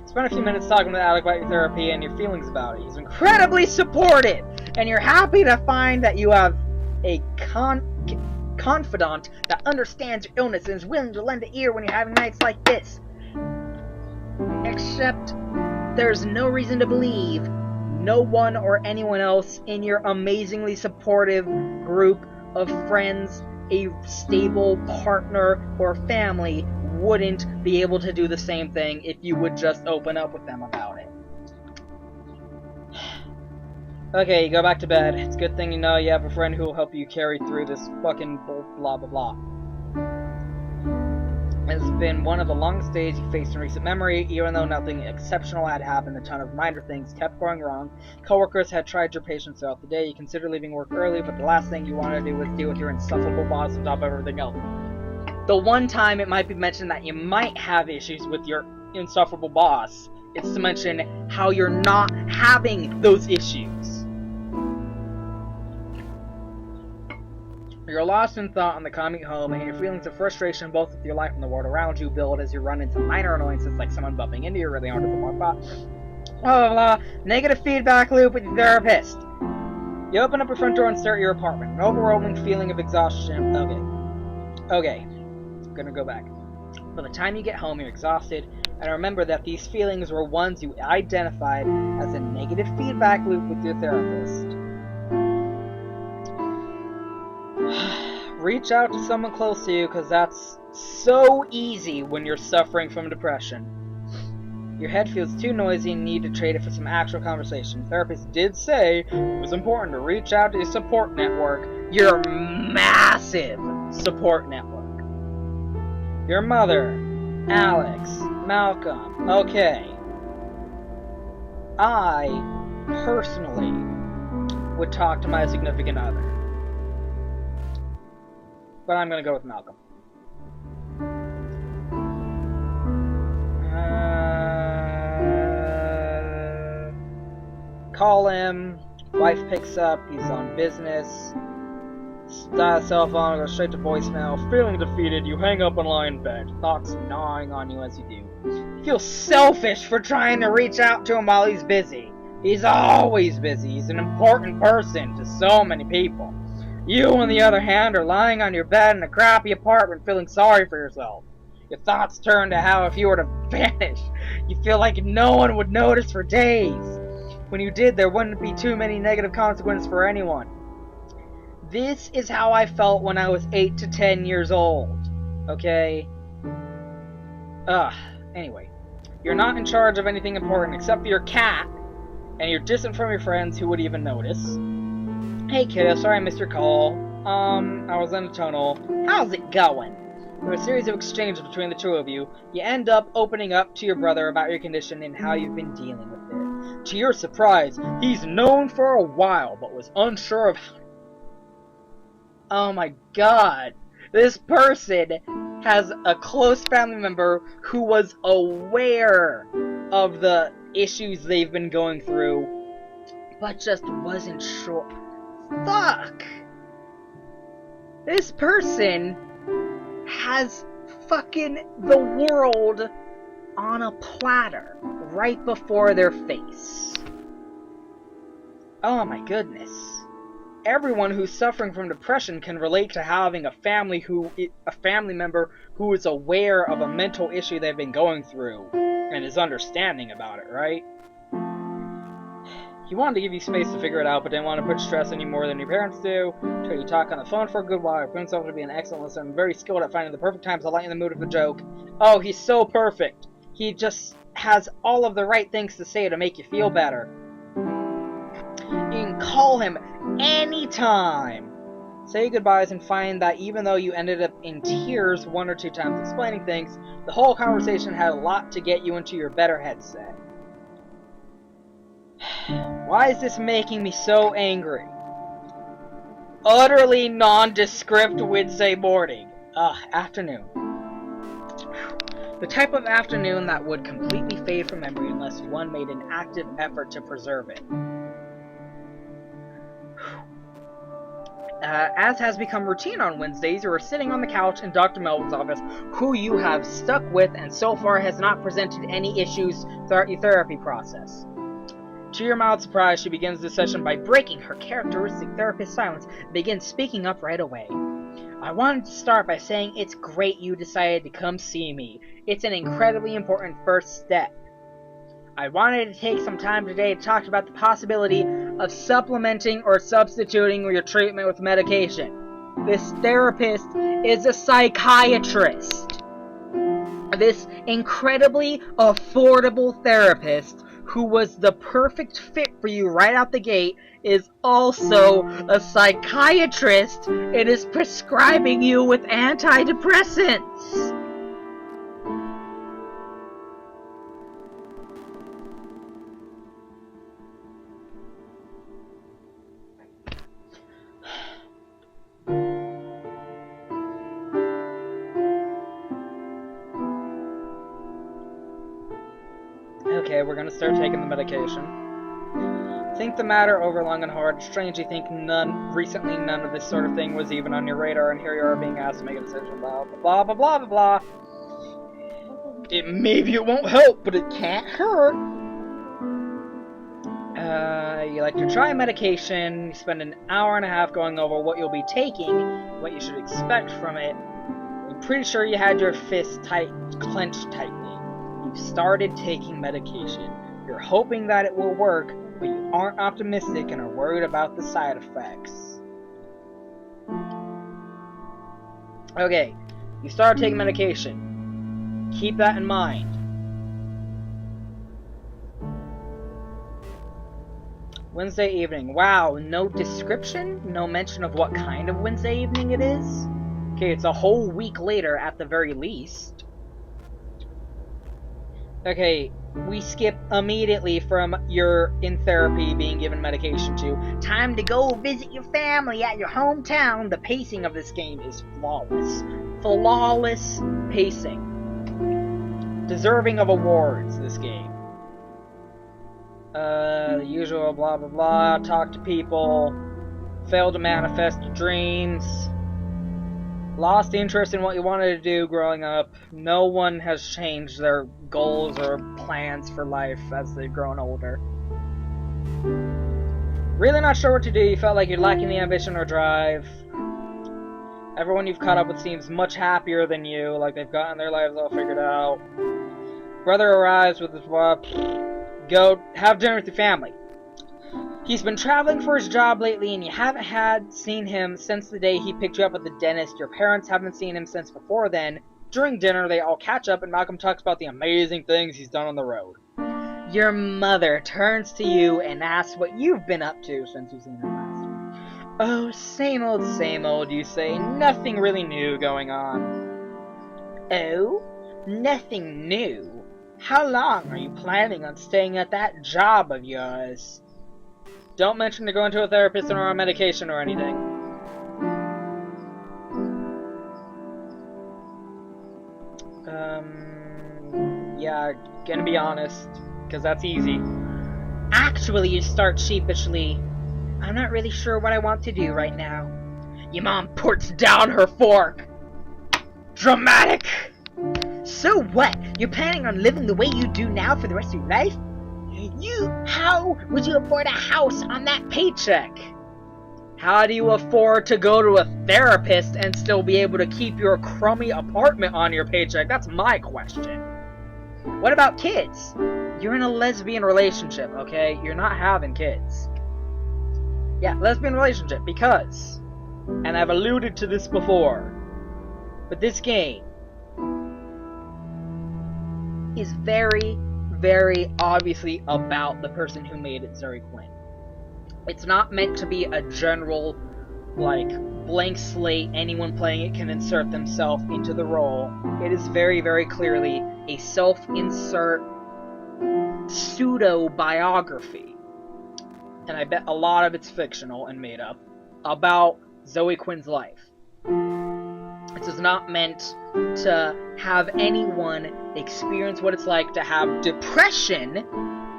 Spend a few minutes talking to Alec about your therapy and your feelings about it. He's incredibly supportive, and you're happy to find that you have a confidant that understands your illness and is willing to lend an ear when you're having nights like this. Except, there's no reason to believe no one or anyone else in your amazingly supportive group of friends, a stable partner, or family wouldn't be able to do the same thing if you would just open up with them about it. Okay, you go back to bed. It's a good thing you know you have a friend who will help you carry through this fucking blah blah blah. It's been one of the longest days you faced in recent memory. Even though nothing exceptional had happened, a ton of minor things kept going wrong. Coworkers had tried your patience throughout the day. You considered leaving work early, but the last thing you wanted to do was deal with your insufferable boss on top of everything else. The one time it might be mentioned that you might have issues with your insufferable boss, it's to mention how you're not having those issues. You're lost in thought on the commute home, and your feelings of frustration both with your life and the world around you build as you run into minor annoyances like someone bumping into you really hard at the Blah, blah, blah. Negative feedback loop with your therapist. You open up your front door and stare at your apartment. An overwhelming feeling of exhaustion. Okay. I'm gonna go back. By the time you get home, you're exhausted, and remember that these feelings were ones you identified as a negative feedback loop with your therapist. Reach out to someone close to you, because that's so easy when you're suffering from depression. Your head feels too noisy and you need to trade it for some actual conversation. The therapist did say it was important to reach out to your support network, your massive support network. Your mother, Alex, Malcolm. Okay. I, personally, would talk to my significant other. But I'm gonna go with Malcolm. Call him. Wife picks up. He's on business. Dial cell phone, goes straight to voicemail. Feeling defeated, you hang up and lie in bed. Thoughts gnawing on you as you do. You feel selfish for trying to reach out to him while he's busy. He's always busy. He's an important person to so many people. You, on the other hand, are lying on your bed in a crappy apartment feeling sorry for yourself. Your thoughts turn to how if you were to vanish, you feel like no one would notice for days. When you did, there wouldn't be too many negative consequences for anyone. This is how I felt when I was 8 to 10 years old. Okay? Anyway. You're not in charge of anything important except for your cat, and you're distant from your friends who would even notice. Hey kiddo, sorry I missed your call. I was in a tunnel. How's it going? Through a series of exchanges between the two of you, you end up opening up to your brother about your condition and how you've been dealing with it. To your surprise, he's known for a while, but was unsure of how... Oh my god. This person has a close family member who was aware of the issues they've been going through, but just wasn't sure. Fuck! This person has fucking the world on a platter right before their face. Oh my goodness. Everyone who's suffering from depression can relate to having a family member who is aware of a mental issue they've been going through and is understanding about it, right? He wanted to give you space to figure it out, but didn't want to put stress any more than your parents do. So you talk on the phone for a good while. He proves himself to be an excellent listener and very skilled at finding the perfect time to lighten the mood of the joke. Oh, he's so perfect. He just has all of the right things to say to make you feel better. You can call him anytime. Say goodbyes and find that even though you ended up in tears 1 or 2 times explaining things, the whole conversation had a lot to get you into your better headset. Why is this making me so angry? Utterly nondescript Wednesday morning. Afternoon. The type of afternoon that would completely fade from memory unless one made an active effort to preserve it. As has become routine on Wednesdays, you are sitting on the couch in Dr. Melvin's office, who you have stuck with and so far has not presented any issues throughout your therapy process. To your mild surprise, she begins the session by breaking her characteristic therapist silence and begins speaking up right away. I wanted to start by saying it's great you decided to come see me. It's an incredibly important first step. I wanted to take some time today to talk about the possibility of supplementing or substituting your treatment with medication. This therapist is a psychiatrist. This incredibly affordable therapist who was the perfect fit for you right out the gate is also a psychiatrist and is prescribing you with antidepressants. Okay, we're gonna start taking the medication. Think the matter over long and hard. Strangely think recently none of this sort of thing was even on your radar, and here you are being asked to make a decision, blah, blah, blah, blah, blah, blah. Maybe it won't help, but it can't hurt. You like to try medication, you spend an hour and a half going over what you'll be taking, what you should expect from it. I'm pretty sure you had your fist clenched tightly. You've started taking medication. You're hoping that it will work, but you aren't optimistic and are worried about the side effects. Okay, you started taking medication. Keep that in mind. Wednesday evening. Wow, no description? No mention of what kind of Wednesday evening it is? Okay, it's a whole week later at the very least. Okay, we skip immediately from you're in therapy being given medication to time to go visit your family at your hometown. The pacing of this game is flawless. Flawless pacing. Deserving of awards, this game. The usual blah blah blah, talk to people, fail to manifest your dreams, lost interest in what you wanted to do growing up. No one has changed their goals or plans for life as they've grown older. Really not sure what to do, you felt like you're lacking the ambition or drive. Everyone you've caught up with seems much happier than you, like they've gotten their lives all figured out. Brother arrives with his wife. Go have dinner with your family. He's been traveling for his job lately and you haven't seen him since the day he picked you up at the dentist. Your parents haven't seen him since before then. During dinner, they all catch up and Malcolm talks about the amazing things he's done on the road. Your mother turns to you and asks what you've been up to since you've seen him last. Oh, same old, you say. Nothing really new going on. Oh? Nothing new? How long are you planning on staying at that job of yours? Don't mention to going to a therapist or on medication or anything. Yeah, gonna be honest, because that's easy. Actually, you start sheepishly. I'm not really sure what I want to do right now. Your mom puts down her fork. Dramatic! So what? You're planning on living the way you do now for the rest of your life? How would you afford a house on that paycheck? How do you afford to go to a therapist and still be able to keep your crummy apartment on your paycheck? That's my question. What about kids? You're in a lesbian relationship, okay? You're not having kids. Yeah, lesbian relationship, because, and I've alluded to this before, but this game is very, very obviously about the person who made it, Zoe Quinn. It's not meant to be a general, like, blank slate, anyone playing it can insert themselves into the role. It is very, very clearly a self-insert pseudo-biography, and I bet a lot of it's fictional and made up, about Zoe Quinn's life. This is not meant to have anyone experience what it's like to have depression.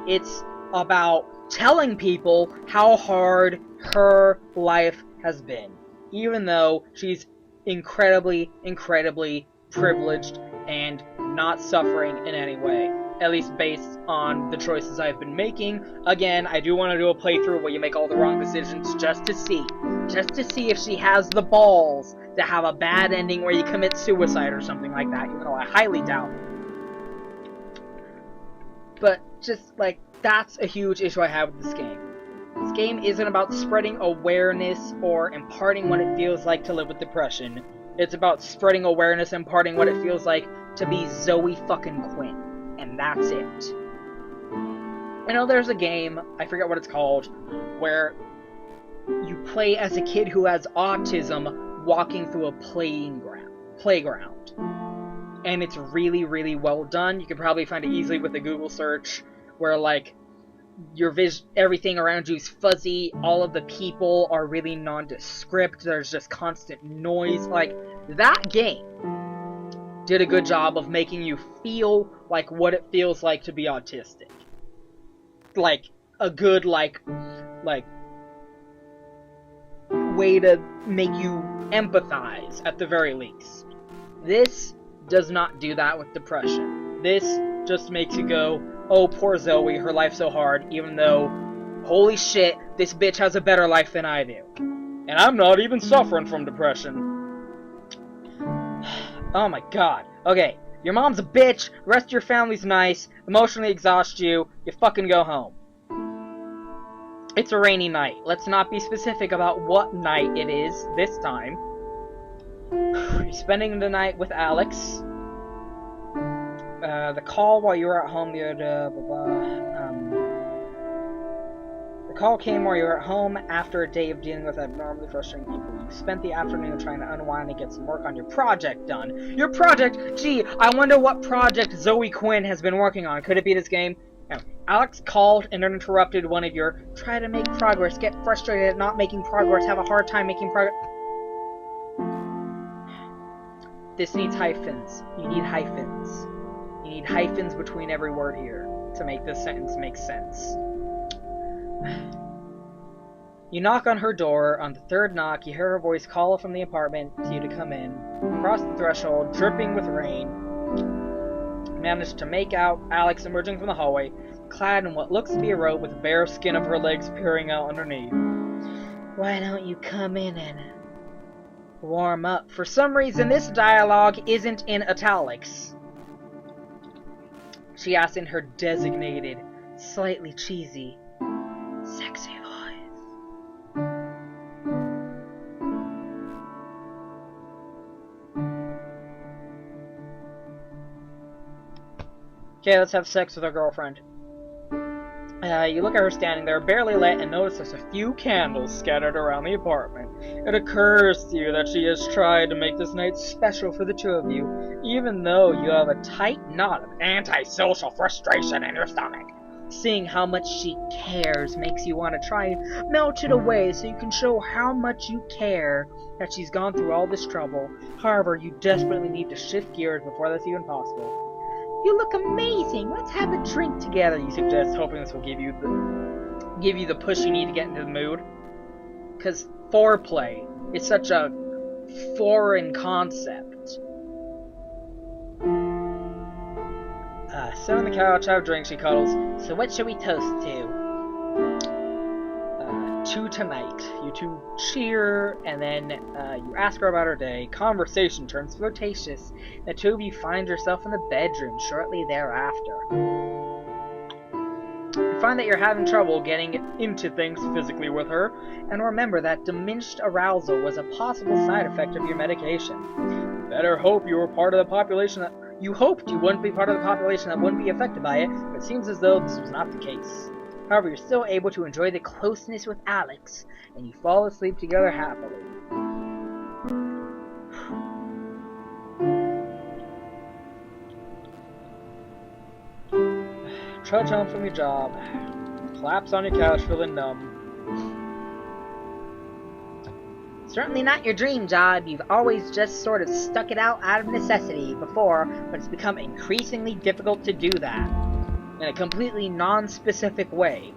It's about telling people how hard her life has been, even though she's incredibly, incredibly privileged and not suffering in any way, at least based on the choices I've been making. Again, I do want to do a playthrough where you make all the wrong decisions just to see if she has the balls to have a bad ending where you commit suicide or something like that, even though I highly doubt it. But just, like, that's a huge issue I have with this game. This game isn't about spreading awareness or imparting what it feels like to live with depression. It's about spreading awareness and imparting what it feels like to be Zoe fucking Quinn. And that's it. I know there's a game, I forget what it's called, where you play as a kid who has autism walking through a playground. And it's really, really well done. You can probably find it easily with a Google search, where, like, your everything around you is fuzzy, all of the people are really nondescript, there's just constant noise. Like, that game did a good job of making you feel like what it feels like to be autistic. Like, a good, like, way to make you empathize, at the very least. This does not do that with depression. This just makes you go, oh, poor Zoe, her life's so hard, even though Holy shit, this bitch has a better life than I do. And I'm not even suffering from depression. Oh my god. Okay, your mom's a bitch, the rest of your family's nice, emotionally exhaust you, you fucking go home. It's a rainy night. Let's not be specific about what night it is this time. You're spending the night with Alex. The call while you were at home the call came while you were at home after a day of dealing with abnormally frustrating people. You spent the afternoon trying to unwind and get some work on your project done. Your project? Gee, I wonder what project Zoe Quinn has been working on. Could it be this game? Now, Alex called and interrupted one of your try to make progress, get frustrated at not making progress, have a hard time making progress. This needs hyphens. You need hyphens. You need hyphens between every word here to make this sentence make sense. You knock on her door. On the third knock, you hear her voice call from the apartment to you to come in. Across the threshold, dripping with rain, managed to make out Alex emerging from the hallway, clad in what looks to be a robe with the bare skin of her legs peering out underneath. Why don't you come in and warm up? For some reason, this dialogue isn't in italics. She asks in her designated, slightly cheesy, sexy voice. Okay, let's have sex with our girlfriend. You look at her standing there, barely lit, and notice there's a few candles scattered around the apartment. It occurs to you that she has tried to make this night special for the two of you, even though you have a tight knot of antisocial frustration in your stomach. Seeing how much she cares makes you want to try and melt it away so you can show how much you care that she's gone through all this trouble. However, you desperately need to shift gears before that's even possible. You look amazing. Let's have a drink together, you suggest, hoping this will give you the push you need to get into the mood. Because foreplay is such a foreign concept. Sit on the couch, have a drink, she cuddles. So what should we toast to? To tonight. You two cheer, and then you ask her about her day. Conversation turns flirtatious. The two of you find yourself in the bedroom shortly thereafter. You find that you're having trouble getting into things physically with her, and remember that diminished arousal was a possible side effect of your medication. You better hope you were part of the population that you hoped you wouldn't be part of the population that wouldn't be affected by it, but it seems as though this was not the case. However, you're still able to enjoy the closeness with Alex, and you fall asleep together happily. Trudge home from your job. Collapse on your couch, feeling numb. Certainly not your dream job. You've always just sort of stuck it out of necessity before, but it's become increasingly difficult to do that in a completely non-specific way,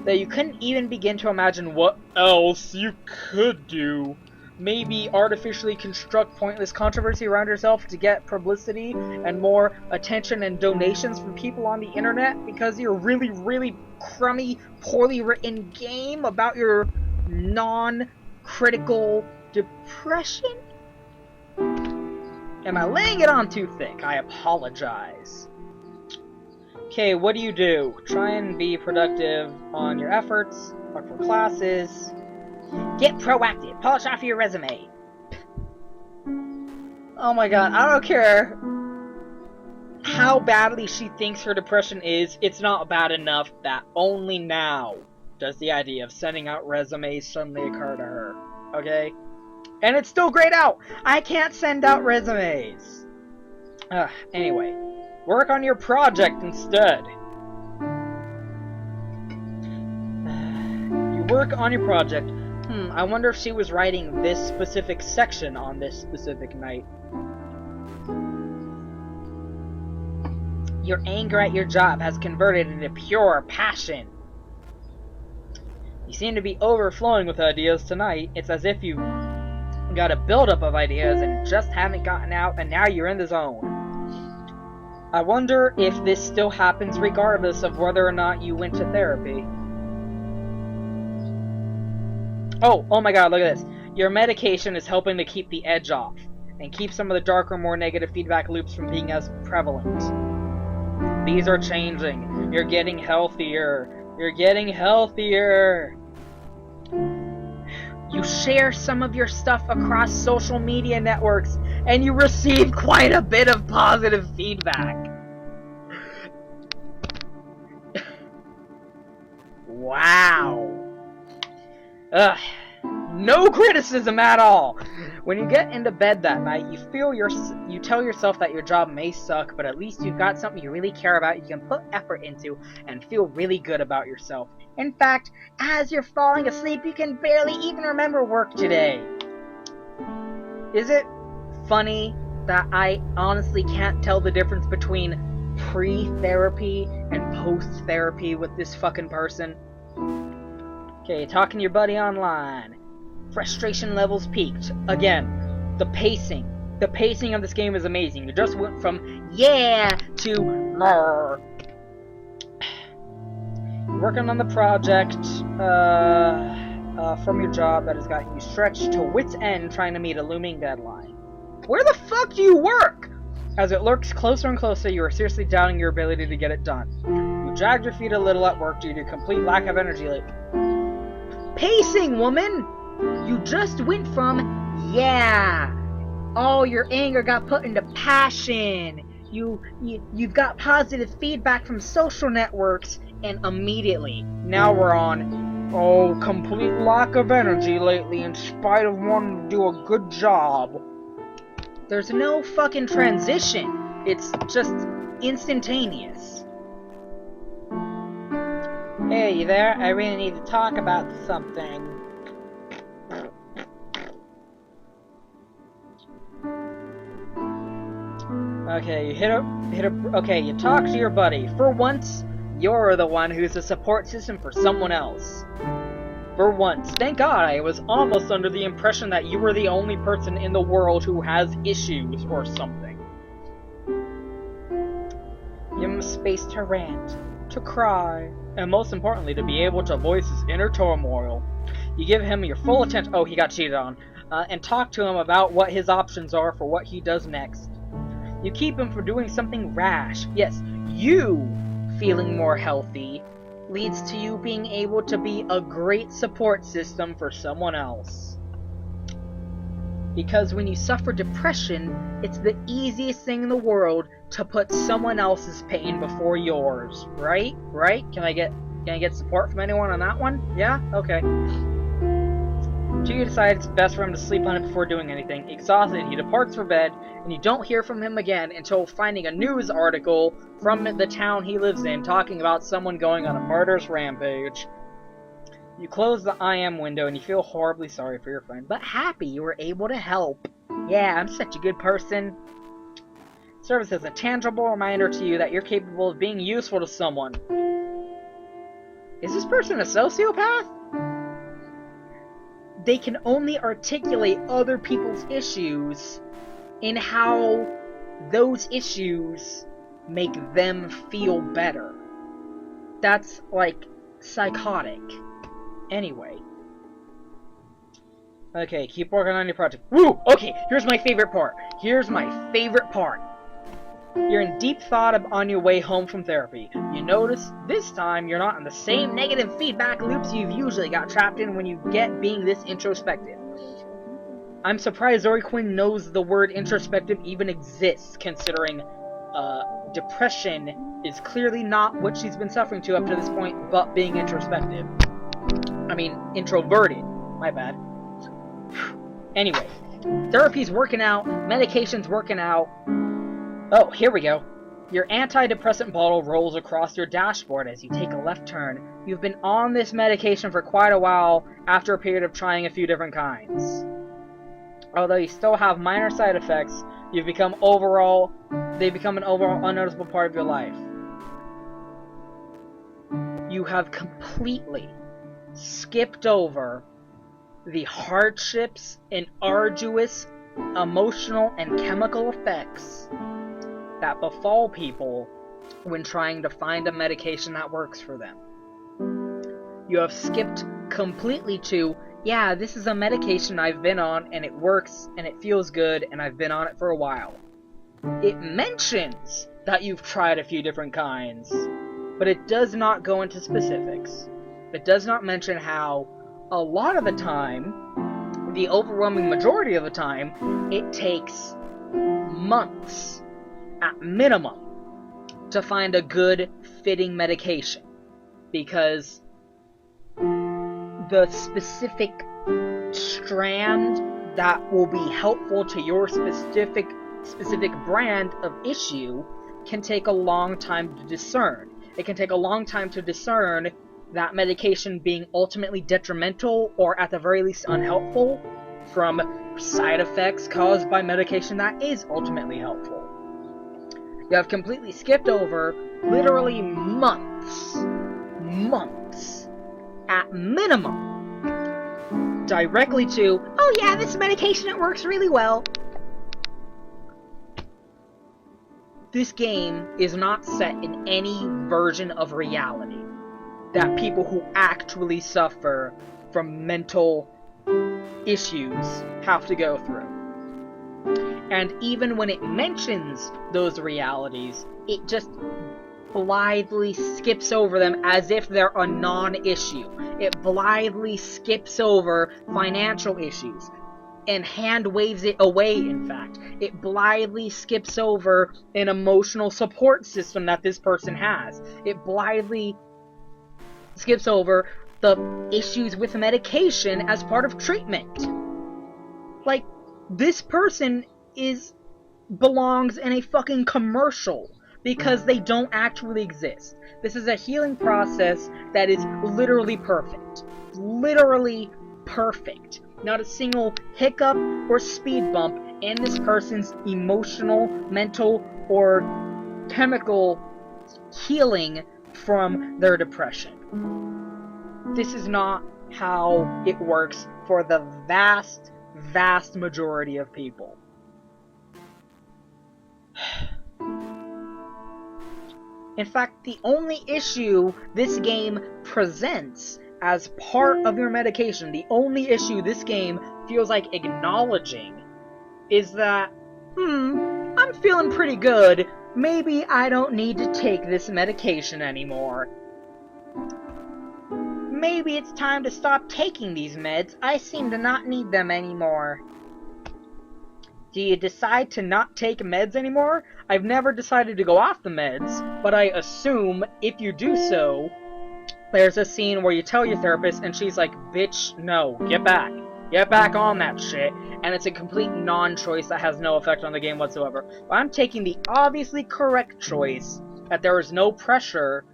that you couldn't even begin to imagine what else you could do. Maybe artificially construct pointless controversy around yourself to get publicity and more attention and donations from people on the internet because you're really, really crummy, poorly written game about your non-critical depression? Am I laying it on too thick? I apologize. Okay, what do? Try and be productive on your efforts, look for classes. Get proactive, polish off your resume. Oh my god, I don't care how badly she thinks her depression is, it's not bad enough that only now does the idea of sending out resumes suddenly occur to her, okay? And it's still grayed out! I can't send out resumes! Anyway. Work on your project instead. You work on your project. I wonder if she was writing this specific section on this specific night. Your anger at your job has converted into pure passion. You seem to be overflowing with ideas tonight. It's as if you got a buildup of ideas and just haven't gotten out, and now you're in the zone. I wonder if this still happens regardless of whether or not you went to therapy. Oh my god, look at this. Your medication is helping to keep the edge off, and keep some of the darker, more negative feedback loops from being as prevalent. These are changing. You're getting healthier. You're getting healthier. You share some of your stuff across social media networks, and you receive quite a bit of positive feedback. Wow. Ugh. No criticism at all. When you get into bed that night, you tell yourself that your job may suck, but at least you've got something you really care about, you can put effort into, and feel really good about yourself. In fact, as you're falling asleep, you can barely even remember work today. Is it funny that I honestly can't tell the difference between pre-therapy and post-therapy with this fucking person? Okay, talking to your buddy online. Frustration levels peaked. Again, the pacing. The pacing of this game is amazing. You just went from yeah to murr. Working on the project from your job that has got you stretched to wit's end trying to meet a looming deadline. Where the fuck do you work? As it lurks closer and closer, you are seriously doubting your ability to get it done. You dragged your feet a little at work due to complete lack of energy lately. Pacing, woman! You just went from yeah. All your anger got put into passion. You've got positive feedback from social networks, and immediately now we're on complete lack of energy lately in spite of wanting to do a good job. There's no fucking transition. It's just instantaneous. Hey, you there? I really need to talk about something. Okay, you talk to your buddy. For once, you're the one who's a support system for someone else. For once. Thank God, I was almost under the impression that you were the only person in the world who has issues or something. Give him space to rant, to cry, and most importantly, to be able to voice his inner turmoil. You give him your full attention. Oh, he got cheated on. And talk to him about what his options are for what he does next. You keep him from doing something rash. Yes, you feeling more healthy leads to you being able to be a great support system for someone else. Because when you suffer depression, it's the easiest thing in the world to put someone else's pain before yours. Right? Right? Can I get support from anyone on that one? Yeah? Okay. So you decide it's best for him to sleep on it before doing anything. Exhausted, he departs for bed, and you don't hear from him again until finding a news article from the town he lives in talking about someone going on a murderous rampage. You close the I am window and you feel horribly sorry for your friend, but happy you were able to help. Yeah, I'm such a good person. Serves as a tangible reminder to you that you're capable of being useful to someone. Is this person a sociopath? They can only articulate other people's issues in how those issues make them feel better. That's, like, psychotic. Anyway. Okay, keep working on your project. Woo! Okay, here's my favorite part. You're in deep thought on your way home from therapy. You notice this time you're not in the same negative feedback loops you've usually got trapped in when you get being this introspective. I'm surprised Zoe Quinn knows the word introspective even exists, considering depression is clearly not what she's been suffering to up to this point, but being introspective. I mean, introverted. My bad. Anyway, therapy's working out, medication's working out. Oh, here we go. Your antidepressant bottle rolls across your dashboard as you take a left turn. You've been on this medication for quite a while after a period of trying a few different kinds. Although you still have minor side effects, they've become an overall unnoticeable part of your life. You have completely skipped over the hardships and arduous emotional and chemical effects that befall people when trying to find a medication that works for them. You have skipped completely to yeah, this is a medication I've been on, and it works, and it feels good, and I've been on it for a while. It mentions that you've tried a few different kinds, but it does not go into specifics. It does not mention how, a lot of the time, the overwhelming majority of the time, it takes months, at minimum, to find a good fitting medication. Because the specific strand that will be helpful to your specific brand of issue can take a long time to discern. It can take a long time to discern that medication being ultimately detrimental or at the very least unhelpful from side effects caused by medication that is ultimately helpful. You have completely skipped over literally months at minimum directly to, oh yeah, this medication, it works really well. This game is not set in any version of reality that people who actually suffer from mental issues have to go through. And even when it mentions those realities, it just blithely skips over them as if they're a non-issue. It blithely skips over financial issues and hand waves it away, in fact. It blithely skips over an emotional support system that this person has. It blithely skips over the issues with medication as part of treatment. Like, this person belongs in a fucking commercial because they don't actually exist. This is a healing process that is literally perfect. Literally perfect. Not a single hiccup or speed bump in this person's emotional, mental, or chemical healing from their depression. This is not how it works for the vast, vast majority of people. In fact, the only issue this game presents as part of your medication, the only issue this game feels like acknowledging, is that, I'm feeling pretty good, maybe I don't need to take this medication anymore. Maybe it's time to stop taking these meds, I seem to not need them anymore. Do you decide to not take meds anymore? I've never decided to go off the meds, but I assume if you do so, there's a scene where you tell your therapist and she's like, bitch, no, get back on that shit, and it's a complete non-choice that has no effect on the game whatsoever. But I'm taking the obviously correct choice that there is no pressure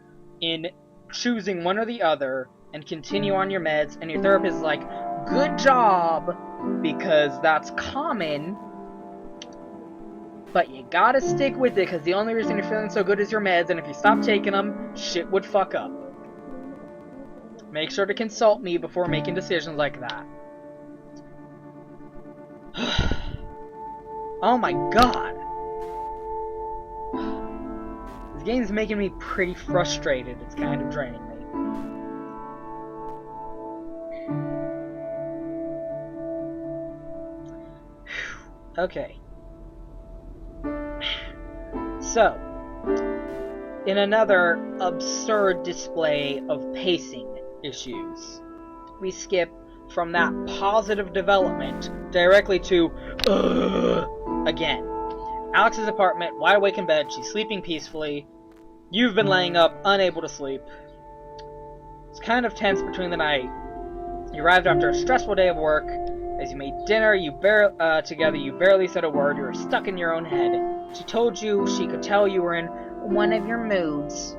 in choosing one or the other and continue on your meds, and your therapist is like, good job, because that's common, but you gotta stick with it because the only reason you're feeling so good is your meds, and if you stop taking them, shit would fuck up. Make sure to consult me before making decisions like that. Oh my god! This game's making me pretty frustrated. It's kind of draining me. Okay. So, in another absurd display of pacing issues, we skip from that positive development directly to again. Alex's apartment, wide awake in bed, she's sleeping peacefully. You've been laying up, unable to sleep. It's kind of tense between the night. You arrived after a stressful day of work. As you made dinner, together, you barely said a word. You were stuck in your own head. She told you she could tell you were in one of your moods,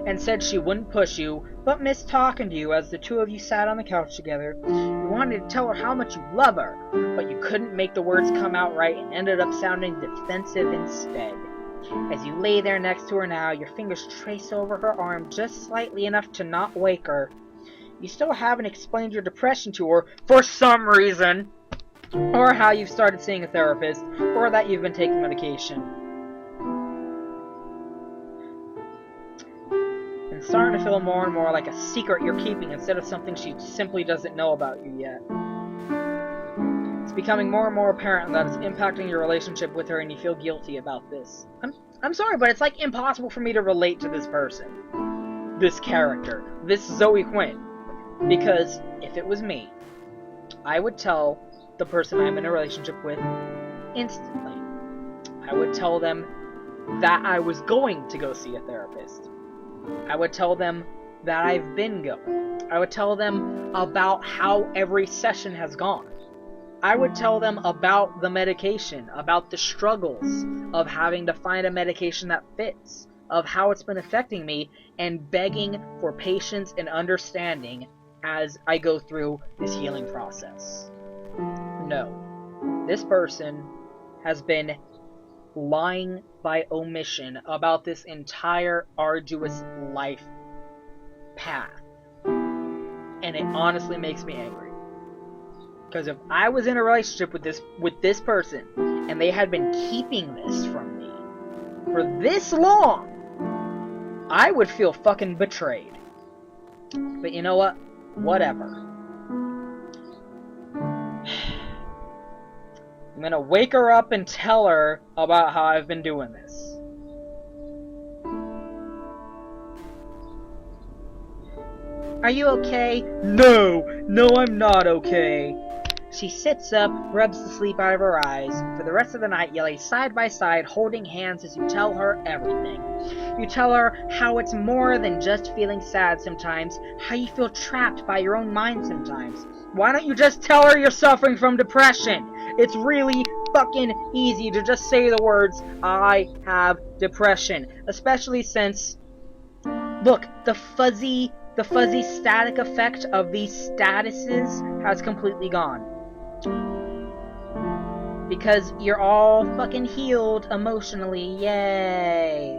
and said she wouldn't push you, but missed talking to you as the two of you sat on the couch together. You wanted to tell her how much you love her, but you couldn't make the words come out right and ended up sounding defensive instead. As you lay there next to her now, your fingers trace over her arm just slightly enough to not wake her. You still haven't explained your depression to her for some reason, or how you've started seeing a therapist, or that you've been taking medication. starting to feel more and more like a secret you're keeping instead of something she simply doesn't know about you yet. It's becoming more and more apparent that it's impacting your relationship with her and you feel guilty about this. I'm sorry, but it's like impossible for me to relate to this person. This character. This Zoe Quinn. Because if it was me, I would tell the person I'm in a relationship with instantly. I would tell them that I was going to go see a therapist. I would tell them that I've been going. I would tell them about how every session has gone. I would tell them about the medication, about the struggles of having to find a medication that fits, of how it's been affecting me, and begging for patience and understanding as I go through this healing process. No. This person has been lying by omission about this entire arduous life path. And it honestly makes me angry. Because if I was in a relationship with this person, and they had been keeping this from me for this long, I would feel fucking betrayed. But you know what? Whatever. I'm gonna wake her up and tell her about how I've been doing this. Are you okay? No, I'm not okay. She sits up, rubs the sleep out of her eyes. For the rest of the night, you lay side by side, holding hands as you tell her everything. You tell her how it's more than just feeling sad sometimes, how you feel trapped by your own mind sometimes. Why don't you just tell her you're suffering from depression? It's really fucking easy to just say the words, I have depression. Especially since, look, the fuzzy static effect of these statuses has completely gone. Because you're all fucking healed emotionally, yay!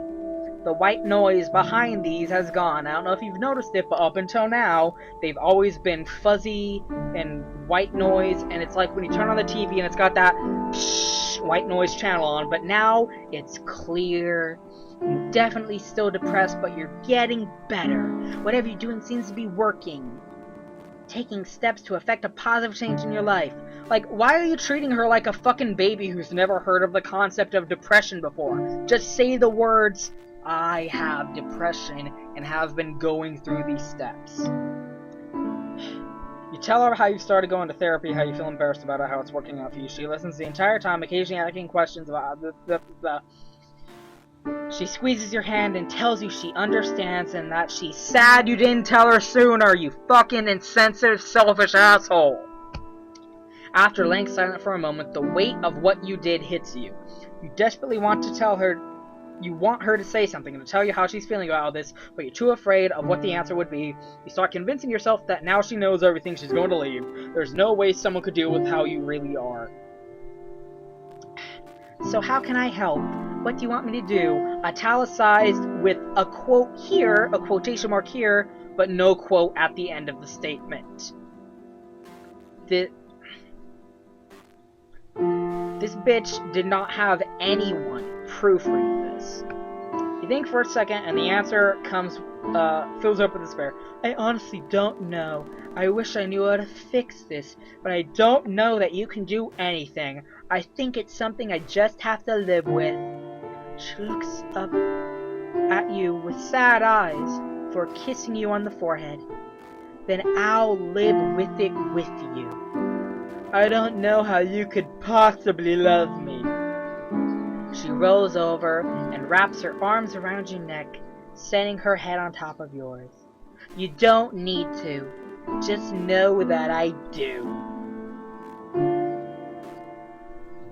The white noise behind these has gone. I don't know if you've noticed it, but up until now, they've always been fuzzy and white noise, and it's like when you turn on the TV and it's got that white noise channel on, but now it's clear. You're definitely still depressed, but you're getting better. Whatever you're doing seems to be working. Taking steps to affect a positive change in your life. Like, why are you treating her like a fucking baby who's never heard of the concept of depression before? Just say the words, I have depression and have been going through these steps. You tell her how you started going to therapy, how you feel embarrassed about it, how it's working out for you. She listens the entire time, occasionally asking questions about She squeezes your hand and tells you she understands and that she's sad you didn't tell her sooner, you fucking insensitive, selfish asshole. After laying silent for a moment, the weight of what you did hits you. You desperately want to tell her, you want her to say something and to tell you how she's feeling about all this, but you're too afraid of what the answer would be. You start convincing yourself that now she knows everything, she's going to leave. There's no way someone could deal with how you really are. So how can I help? What do you want me to do? Italicized with a quote here, a quotation mark here, but no quote at the end of the statement. This bitch did not have anyone proofread this. You think for a second, and the answer fills up with despair. I honestly don't know. I wish I knew how to fix this, but I don't know that you can do anything. I think it's something I just have to live with. She looks up at you with sad eyes for kissing you on the forehead. Then I'll live with it with you. I don't know how you could possibly love me. She rolls over and wraps her arms around your neck, setting her head on top of yours. You don't need to. Just know that I do.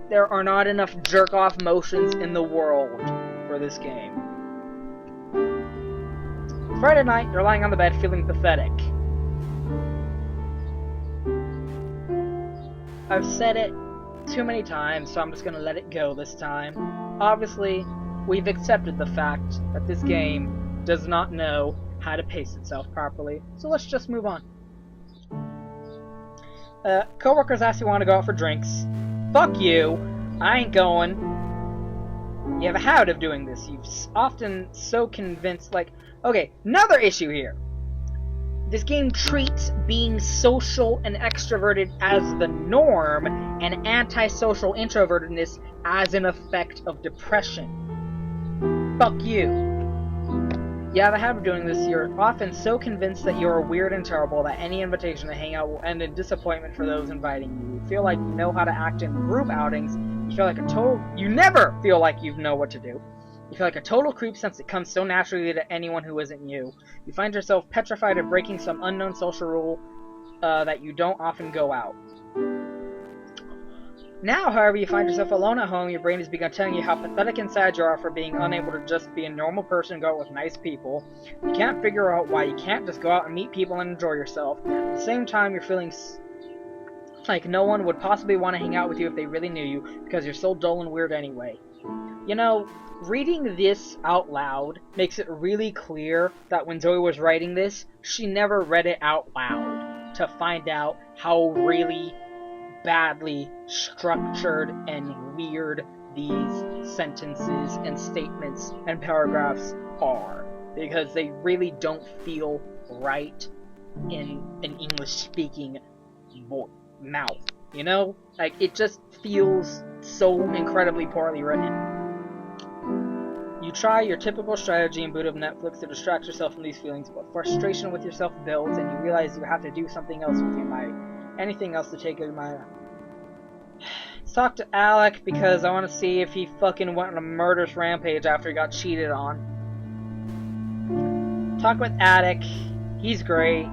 There are not enough jerk-off motions in the world for this game. Friday night, you're lying on the bed feeling pathetic. I've said it too many times, so I'm just gonna let it go this time. Obviously, we've accepted the fact that this game does not know how to pace itself properly, so let's just move on. Coworkers ask you want to go out for drinks. Fuck you. I ain't going. You have a habit of doing this. You've often so convinced, like... Okay, another issue here. This game treats being social and extroverted as the norm, and antisocial introvertedness as an effect of depression. Fuck you. You have a habit of doing this. You're often so convinced that you're weird and terrible that any invitation to hang out will end in disappointment for those inviting you. You feel like you know how to act in group outings. You feel like a total... You never feel like you know what to do. You feel like a total creep since it comes so naturally to anyone who isn't you. You find yourself petrified of breaking some unknown social rule that you don't often go out. Now, however, you find yourself alone at home, your brain has begun telling you how pathetic and sad you are for being unable to just be a normal person and go out with nice people. You can't figure out why you can't just go out and meet people and enjoy yourself. At the same time, you're feeling like no one would possibly want to hang out with you if they really knew you, because you're so dull and weird anyway. You know, reading this out loud makes it really clear that when Zoe was writing this, she never read it out loud to find out how really badly structured and weird these sentences and statements and paragraphs are, because they really don't feel right in an English-speaking mouth, you know? Like, it just feels so incredibly poorly written. You try your typical strategy and boot up Netflix to distract yourself from these feelings, but frustration with yourself builds, and you realize you have to do something else with your mind. Anything else to take your mind. Let's talk to Alec, because I want to see if he fucking went on a murderous rampage after he got cheated on. Talk with Attic. He's great.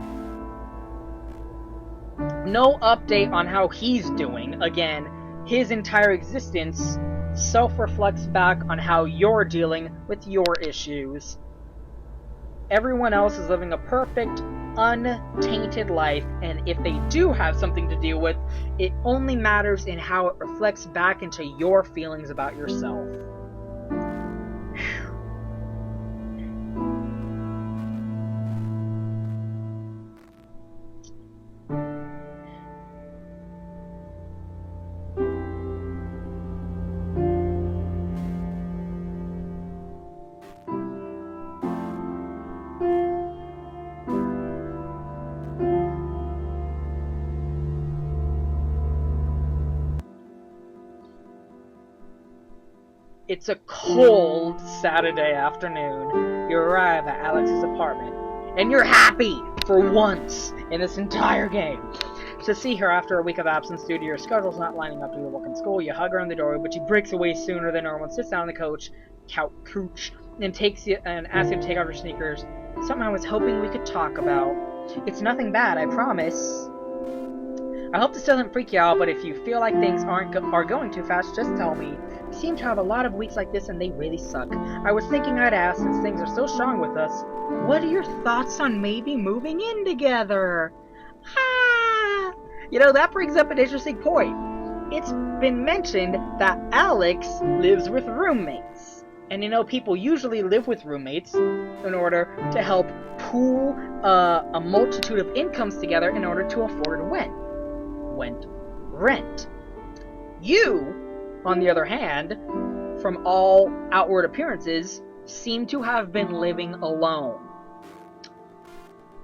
No update on how he's doing. Again, his entire existence self-reflects back on how you're dealing with your issues. Everyone else is living a perfect, untainted life, and if they do have something to deal with, it only matters in how it reflects back into your feelings about yourself. It's a cold Saturday afternoon. You arrive at Alex's apartment, and you're happy for once in this entire game to see her after a week of absence due to your schedules not lining up to your work in school. You hug her in the doorway, but she breaks away sooner than normal and sits down on the couch, and asks you to take off your sneakers. Something I was hoping we could talk about. It's nothing bad, I promise. I hope this doesn't freak you out, but if you feel like things are going too fast, just tell me. We seem to have a lot of weeks like this, and they really suck. I was thinking I'd ask, since things are so strong with us, what are your thoughts on maybe moving in together? Ah! You know, that brings up an interesting point. It's been mentioned that Alex lives with roommates. And you know, people usually live with roommates in order to help pool a multitude of incomes together in order to afford rent. You, on the other hand, from all outward appearances, seem to have been living alone.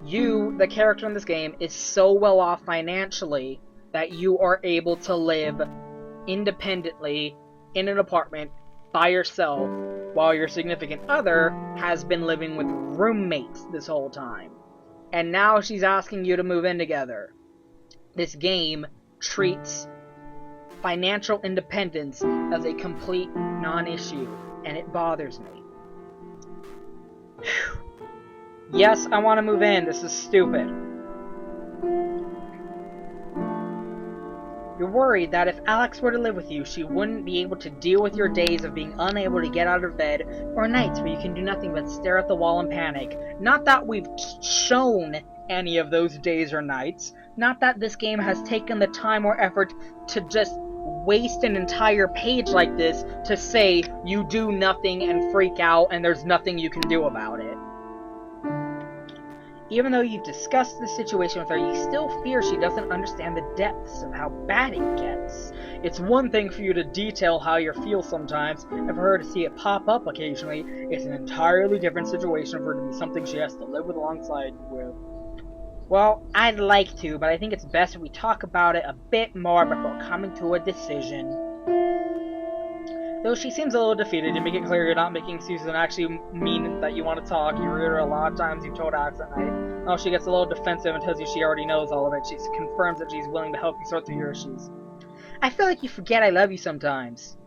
You, the character in this game, is so well off financially that you are able to live independently in an apartment by yourself, while your significant other has been living with roommates this whole time. And now she's asking you to move in together. This game treats financial independence as a complete non-issue, and it bothers me. Yes, I want to move in. This is stupid. You're worried that if Alex were to live with you, she wouldn't be able to deal with your days of being unable to get out of bed, or nights where you can do nothing but stare at the wall and panic. Not that we've shown any of those days or nights. Not that this game has taken the time or effort to just waste an entire page like this to say you do nothing and freak out and there's nothing you can do about it. Even though you've discussed the situation with her, you still fear she doesn't understand the depths of how bad it gets. It's one thing for you to detail how you feel sometimes, and for her to see it pop up occasionally, it's an entirely different situation for her to be something she has to live with alongside you with. Well, I'd like to, but I think it's best if we talk about it a bit more before coming to a decision. Though she seems a little defeated, you make it clear you're not making excuses and actually mean that you want to talk. You read her a lot of times, you've told Axe that night. Oh, she gets a little defensive and tells you she already knows all of it. She confirms that she's willing to help you sort through your issues. I feel like you forget I love you sometimes.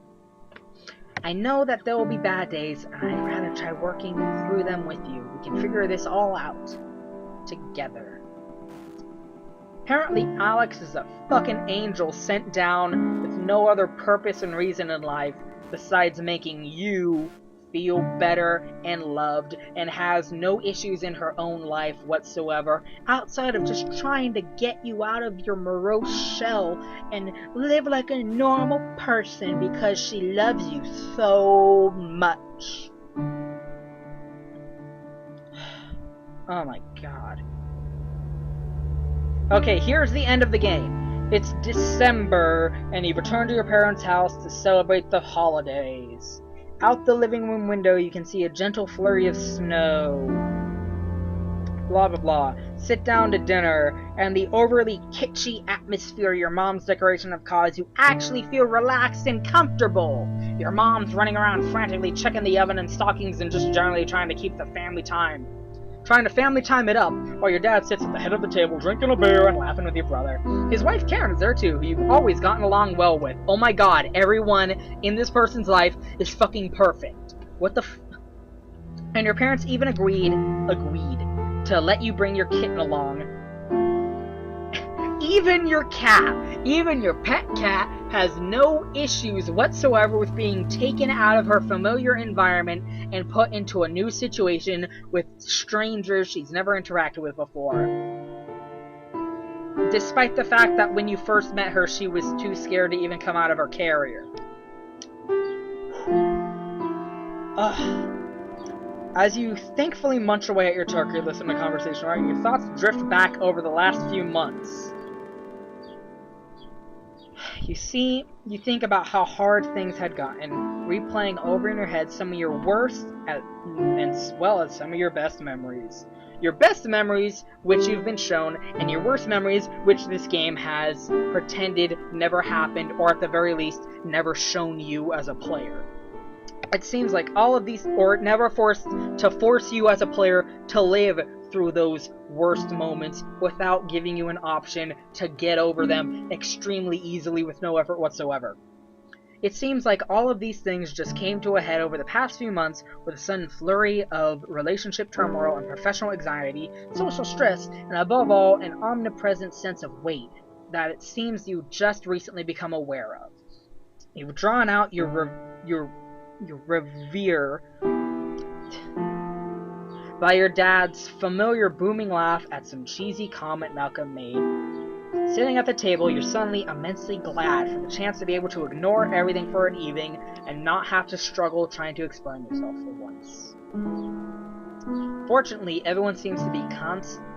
I know that there will be bad days, and I'd rather try working through them with you. We can figure this all out together. Apparently, Alex is a fucking angel sent down with no other purpose and reason in life besides making you feel better and loved, and has no issues in her own life whatsoever outside of just trying to get you out of your morose shell and live like a normal person because she loves you so much. Oh my god. Okay, here's the end of the game. It's December, and you've returned to your parents' house to celebrate the holidays. Out the living room window, you can see a gentle flurry of snow. Blah blah blah. Sit down to dinner, and the overly kitschy atmosphere of your mom's decoration have caused you actually feel relaxed and comfortable. Your mom's running around frantically checking the oven and stockings and just generally trying to keep the family time it up, while your dad sits at the head of the table drinking a beer and laughing with your brother. His wife Karen is there too, who you've always gotten along well with. Oh my god, everyone in this person's life is fucking perfect. What the And your parents even agreed to let you bring your kitten along. Even your pet cat, has no issues whatsoever with being taken out of her familiar environment and put into a new situation with strangers she's never interacted with before. Despite the fact that when you first met her, she was too scared to even come out of her carrier. As you thankfully munch away at your turkey, listen to the conversation, right? Your thoughts drift back over the last few months. You think about how hard things had gotten, replaying over in your head some of your worst as well as some of your best memories. Your best memories, which you've been shown, and your worst memories, which this game has pretended never happened, or at the very least, never shown you as a player. It seems like all of these, or never force you as a player to live through those worst moments without giving you an option to get over them extremely easily with no effort whatsoever. It seems like all of these things just came to a head over the past few months with a sudden flurry of relationship turmoil and professional anxiety, social stress, and above all, an omnipresent sense of weight that it seems you just recently become aware of. You've drawn out your revere by your dad's familiar booming laugh at some cheesy comment Malcolm made. Sitting at the table, you're suddenly immensely glad for the chance to be able to ignore everything for an evening and not have to struggle trying to explain yourself for once. Fortunately, everyone seems to be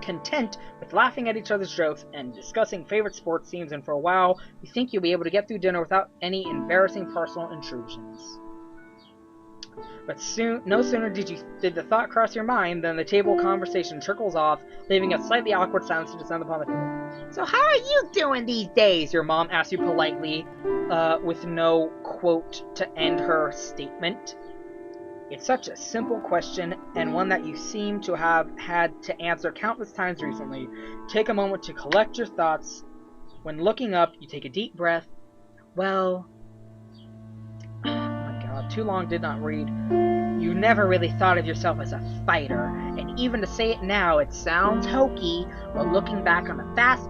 content with laughing at each other's jokes and discussing favorite sports teams, and for a while, you think you'll be able to get through dinner without any embarrassing personal intrusions. But no sooner did the thought cross your mind than the table conversation trickles off, leaving a slightly awkward silence to descend upon the table. So how are you doing these days? Your mom asks you politely, with no quote to end her statement. It's such a simple question, and one that you seem to have had to answer countless times recently. Take a moment to collect your thoughts. When looking up, you take a deep breath. Well... too long did not read. You never really thought of yourself as a fighter, and even to say it now, it sounds hokey, but looking back on the past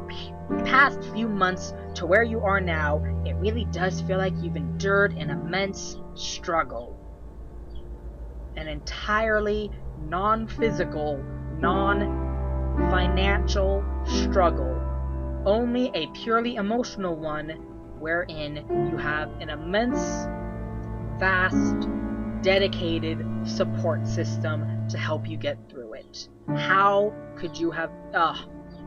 few months to where you are now, it really does feel like you've endured an immense struggle. An entirely non-physical, non-financial struggle. Only a purely emotional one, wherein you have an immense, vast, dedicated support system to help you get through it. How could you have...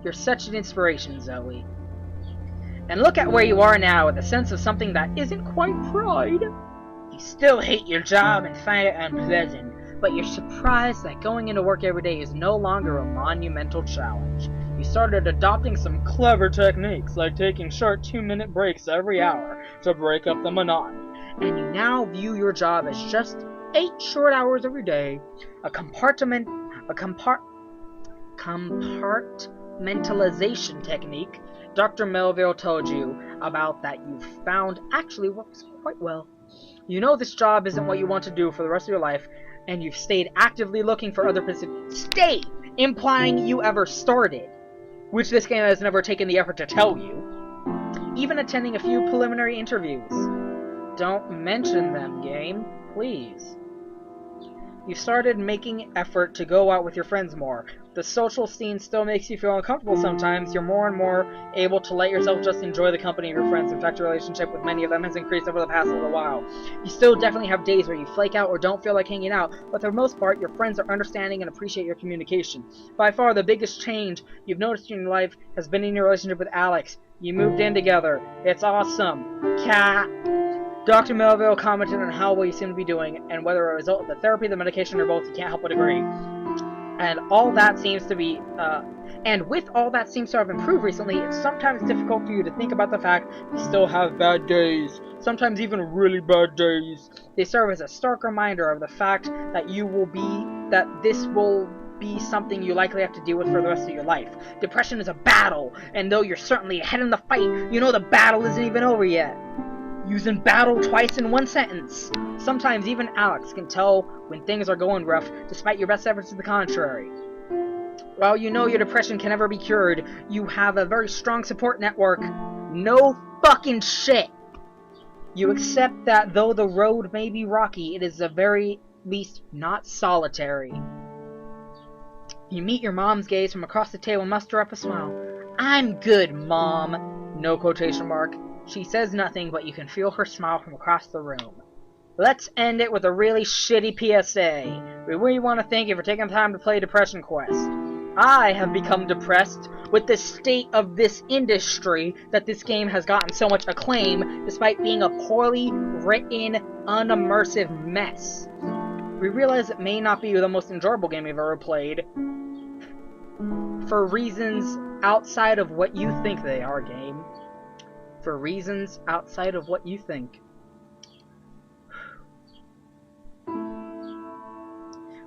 you're such an inspiration, Zoe. And look at where you are now with a sense of something that isn't quite pride. You still hate your job and find it unpleasant, but you're surprised that going into work every day is no longer a monumental challenge. You started adopting some clever techniques, like taking short 2-minute breaks every hour to break up the monotony, and you now view your job as just 8 short hours every day, a compartmentalization technique Dr. Melville told you about that you've found actually works quite well. You know this job isn't what you want to do for the rest of your life, and you've stayed actively looking for other positions. Stayed! Implying you ever started, which this game has never taken the effort to tell you. Even attending a few preliminary interviews. Don't mention them, game, please. You've started making effort to go out with your friends more. The social scene still makes you feel uncomfortable sometimes. You're more and more able to let yourself just enjoy the company of your friends. In fact, your relationship with many of them has increased over the past little while. You still definitely have days where you flake out or don't feel like hanging out, but for the most part, your friends are understanding and appreciate your communication. By far, the biggest change you've noticed in your life has been in your relationship with Alex. You moved in together. It's awesome. Cat. Dr. Melville commented on how well you seem to be doing, and whether a result of the therapy, the medication, or both, you can't help but agree. And all that seems to be, and with all that seems to have improved recently, it's sometimes difficult for you to think about the fact you still have bad days, sometimes even really bad days. They serve as a stark reminder of the fact that this will be something you likely have to deal with for the rest of your life. Depression is a battle, and though you're certainly ahead in the fight, you know the battle isn't even over yet. Using battle twice in one sentence. Sometimes even Alex can tell when things are going rough, despite your best efforts to the contrary. While you know your depression can never be cured, you have a very strong support network. No fucking shit. You accept that though the road may be rocky, it is the very least not solitary. You meet your mom's gaze from across the table and muster up a smile. I'm good, Mom. No quotation mark. She says nothing, but you can feel her smile from across the room. Let's end it with a really shitty PSA. We really want to thank you for taking the time to play Depression Quest. I have become depressed with the state of this industry that this game has gotten so much acclaim, despite being a poorly written, unimmersive mess. We realize it may not be the most enjoyable game you've ever played, for reasons outside of what you think they are, game. For reasons outside of what you think.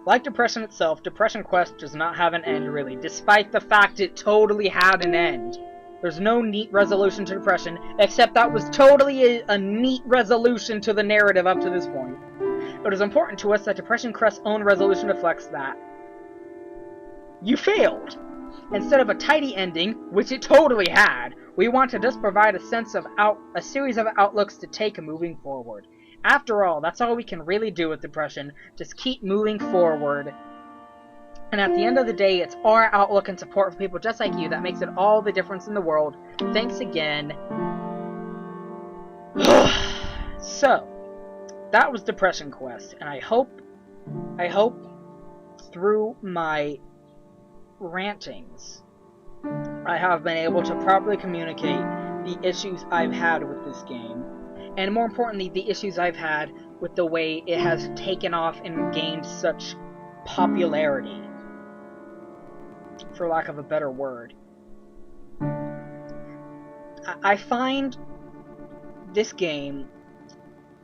Like Depression itself, Depression Quest does not have an end, really, despite the fact it totally had an end. There's no neat resolution to Depression, except that was totally a neat resolution to the narrative up to this point. It is important to us that Depression Quest's own resolution reflects that. You failed! Instead of a tidy ending, which it totally had, we want to just provide a series of outlooks to take moving forward. After all, that's all we can really do with Depression, just keep moving forward. And at the end of the day, it's our outlook and support for people just like you that makes it all the difference in the world. Thanks again. So, that was Depression Quest, and I hope through my rantings, I have been able to properly communicate the issues I've had with this game, and more importantly, the issues I've had with the way it has taken off and gained such popularity, for lack of a better word. I find this game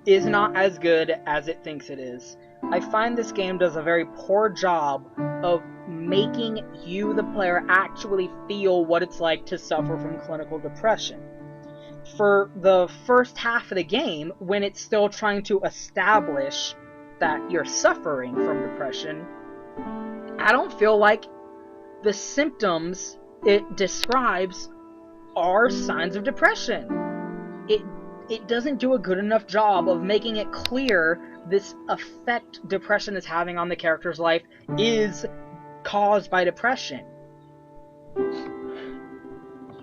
is not as good as it thinks it is. I find this game does a very poor job of making you, the player, actually feel what it's like to suffer from clinical depression. For the first half of the game, when it's still trying to establish that you're suffering from depression, I don't feel like the symptoms it describes are signs of depression. It doesn't do a good enough job of making it clear this effect depression is having on the character's life is caused by depression.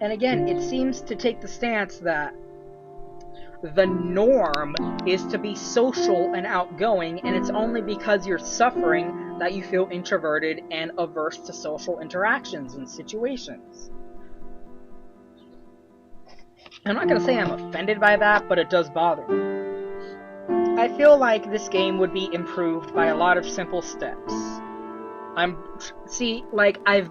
And again, it seems to take the stance that the norm is to be social and outgoing, and it's only because you're suffering that you feel introverted and averse to social interactions and situations. I'm not gonna say I'm offended by that, but it does bother me. I feel like this game would be improved by a lot of simple steps. I've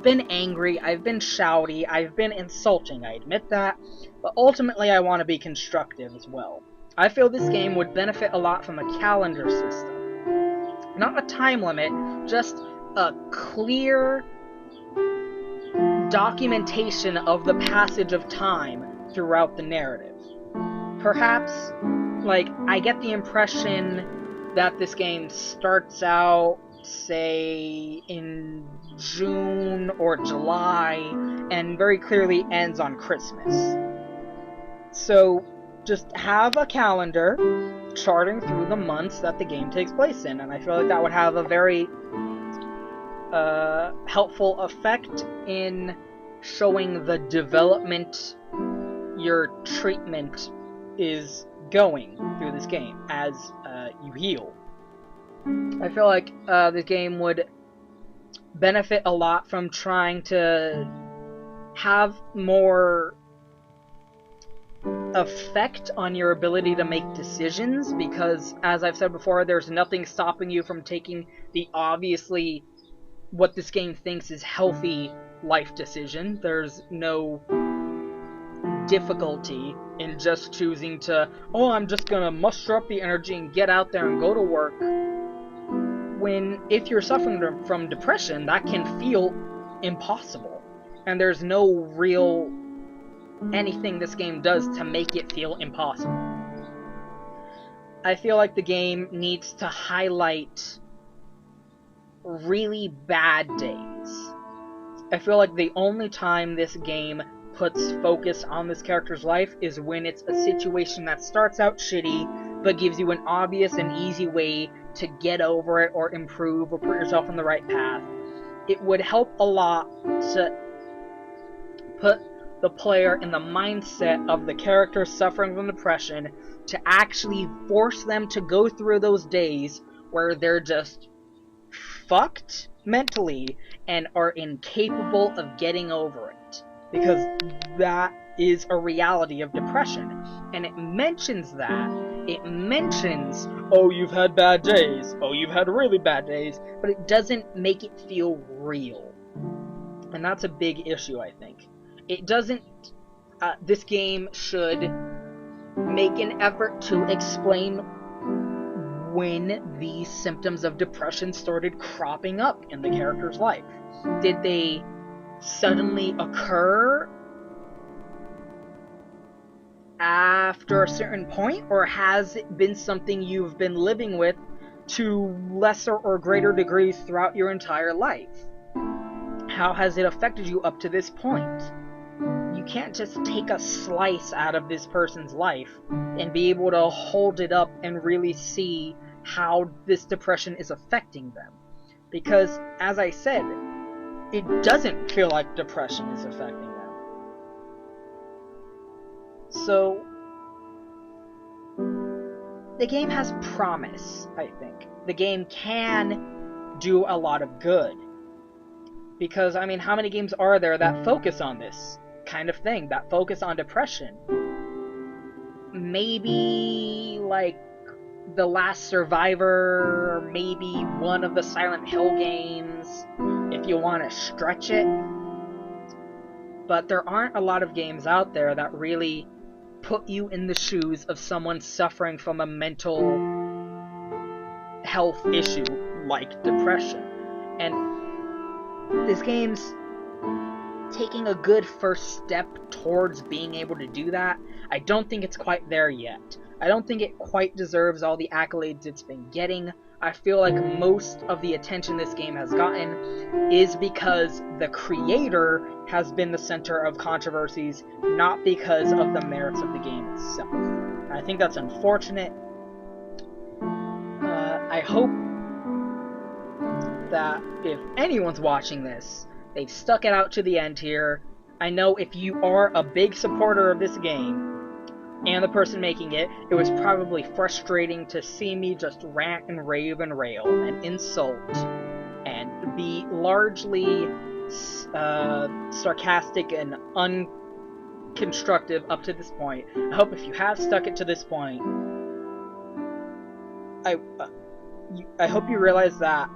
been angry, I've been shouty, I've been insulting, I admit that, but ultimately I want to be constructive as well. I feel this game would benefit a lot from a calendar system. Not a time limit, just a clear documentation of the passage of time throughout the narrative. Perhaps, I get the impression that this game starts out, say, in June or July, and very clearly ends on Christmas. So, just have a calendar charting through the months that the game takes place in, and I feel like that would have a very helpful effect in showing the development your treatment is going through this game as you heal. I feel like the game would benefit a lot from trying to have more effect on your ability to make decisions, because, as I've said before, there's nothing stopping you from taking the obviously what this game thinks is healthy life decision. There's no difficulty in just choosing to, I'm just gonna muster up the energy and get out there and go to work. When, if you're suffering from depression, that can feel impossible. And there's no real anything this game does to make it feel impossible. I feel like the game needs to highlight really bad days. I feel like the only time this game puts focus on this character's life is when it's a situation that starts out shitty, but gives you an obvious and easy way to get over it or improve or put yourself on the right path. It would help a lot to put the player in the mindset of the character suffering from depression, to actually force them to go through those days where they're just fucked mentally and are incapable of getting over it. Because that is a reality of depression. And it mentions that. It mentions, you've had bad days. You've had really bad days. But it doesn't make it feel real. And that's a big issue, I think. It doesn't... this game should make an effort to explain when these symptoms of depression started cropping up in the character's life. Did they suddenly occur after a certain point, or has it been something you've been living with to lesser or greater degrees throughout your entire life? How has it affected you up to this point? You can't just take a slice out of this person's life and be able to hold it up and really see how this depression is affecting them. Because, as I said, it doesn't feel like depression is affecting them. So, the game has promise, I think. The game can do a lot of good. Because, I mean, how many games are there that focus on this kind of thing, that focus on depression? Maybe, The Last Survivor, or maybe one of the Silent Hill games, if you want to stretch it. But there aren't a lot of games out there that really put you in the shoes of someone suffering from a mental health issue like depression. And this game's taking a good first step towards being able to do that. I don't think it's quite there yet. I don't think it quite deserves all the accolades it's been getting. I feel like most of the attention this game has gotten is because the creator has been the center of controversies, not because of the merits of the game itself. I think that's unfortunate. I hope that if anyone's watching this, they've stuck it out to the end here. I know if you are a big supporter of this game, and the person making it, it was probably frustrating to see me just rant and rave and rail and insult and be largely sarcastic and constructive up to this point. I hope if you have stuck it to this point, I hope you realize that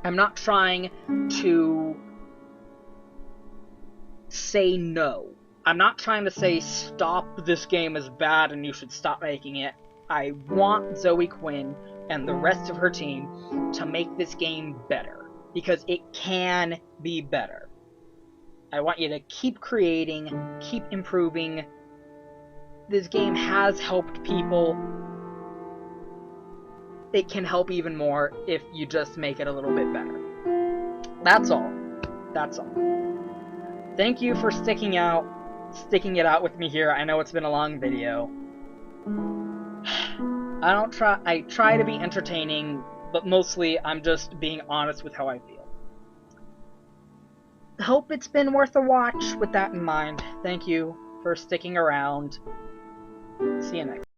I'm not trying to say no. I'm not trying to say stop, this game is bad and you should stop making it. I want Zoe Quinn and the rest of her team to make this game better, because it can be better. I want you to keep creating, keep improving. This game has helped people. It can help even more if you just make it a little bit better. That's all. That's all. Thank you for sticking it out with me here. I know it's been a long video. I try to be entertaining, but mostly I'm just being honest with how I feel. Hope it's been worth a watch with that in mind. Thank you for sticking around. See you next time.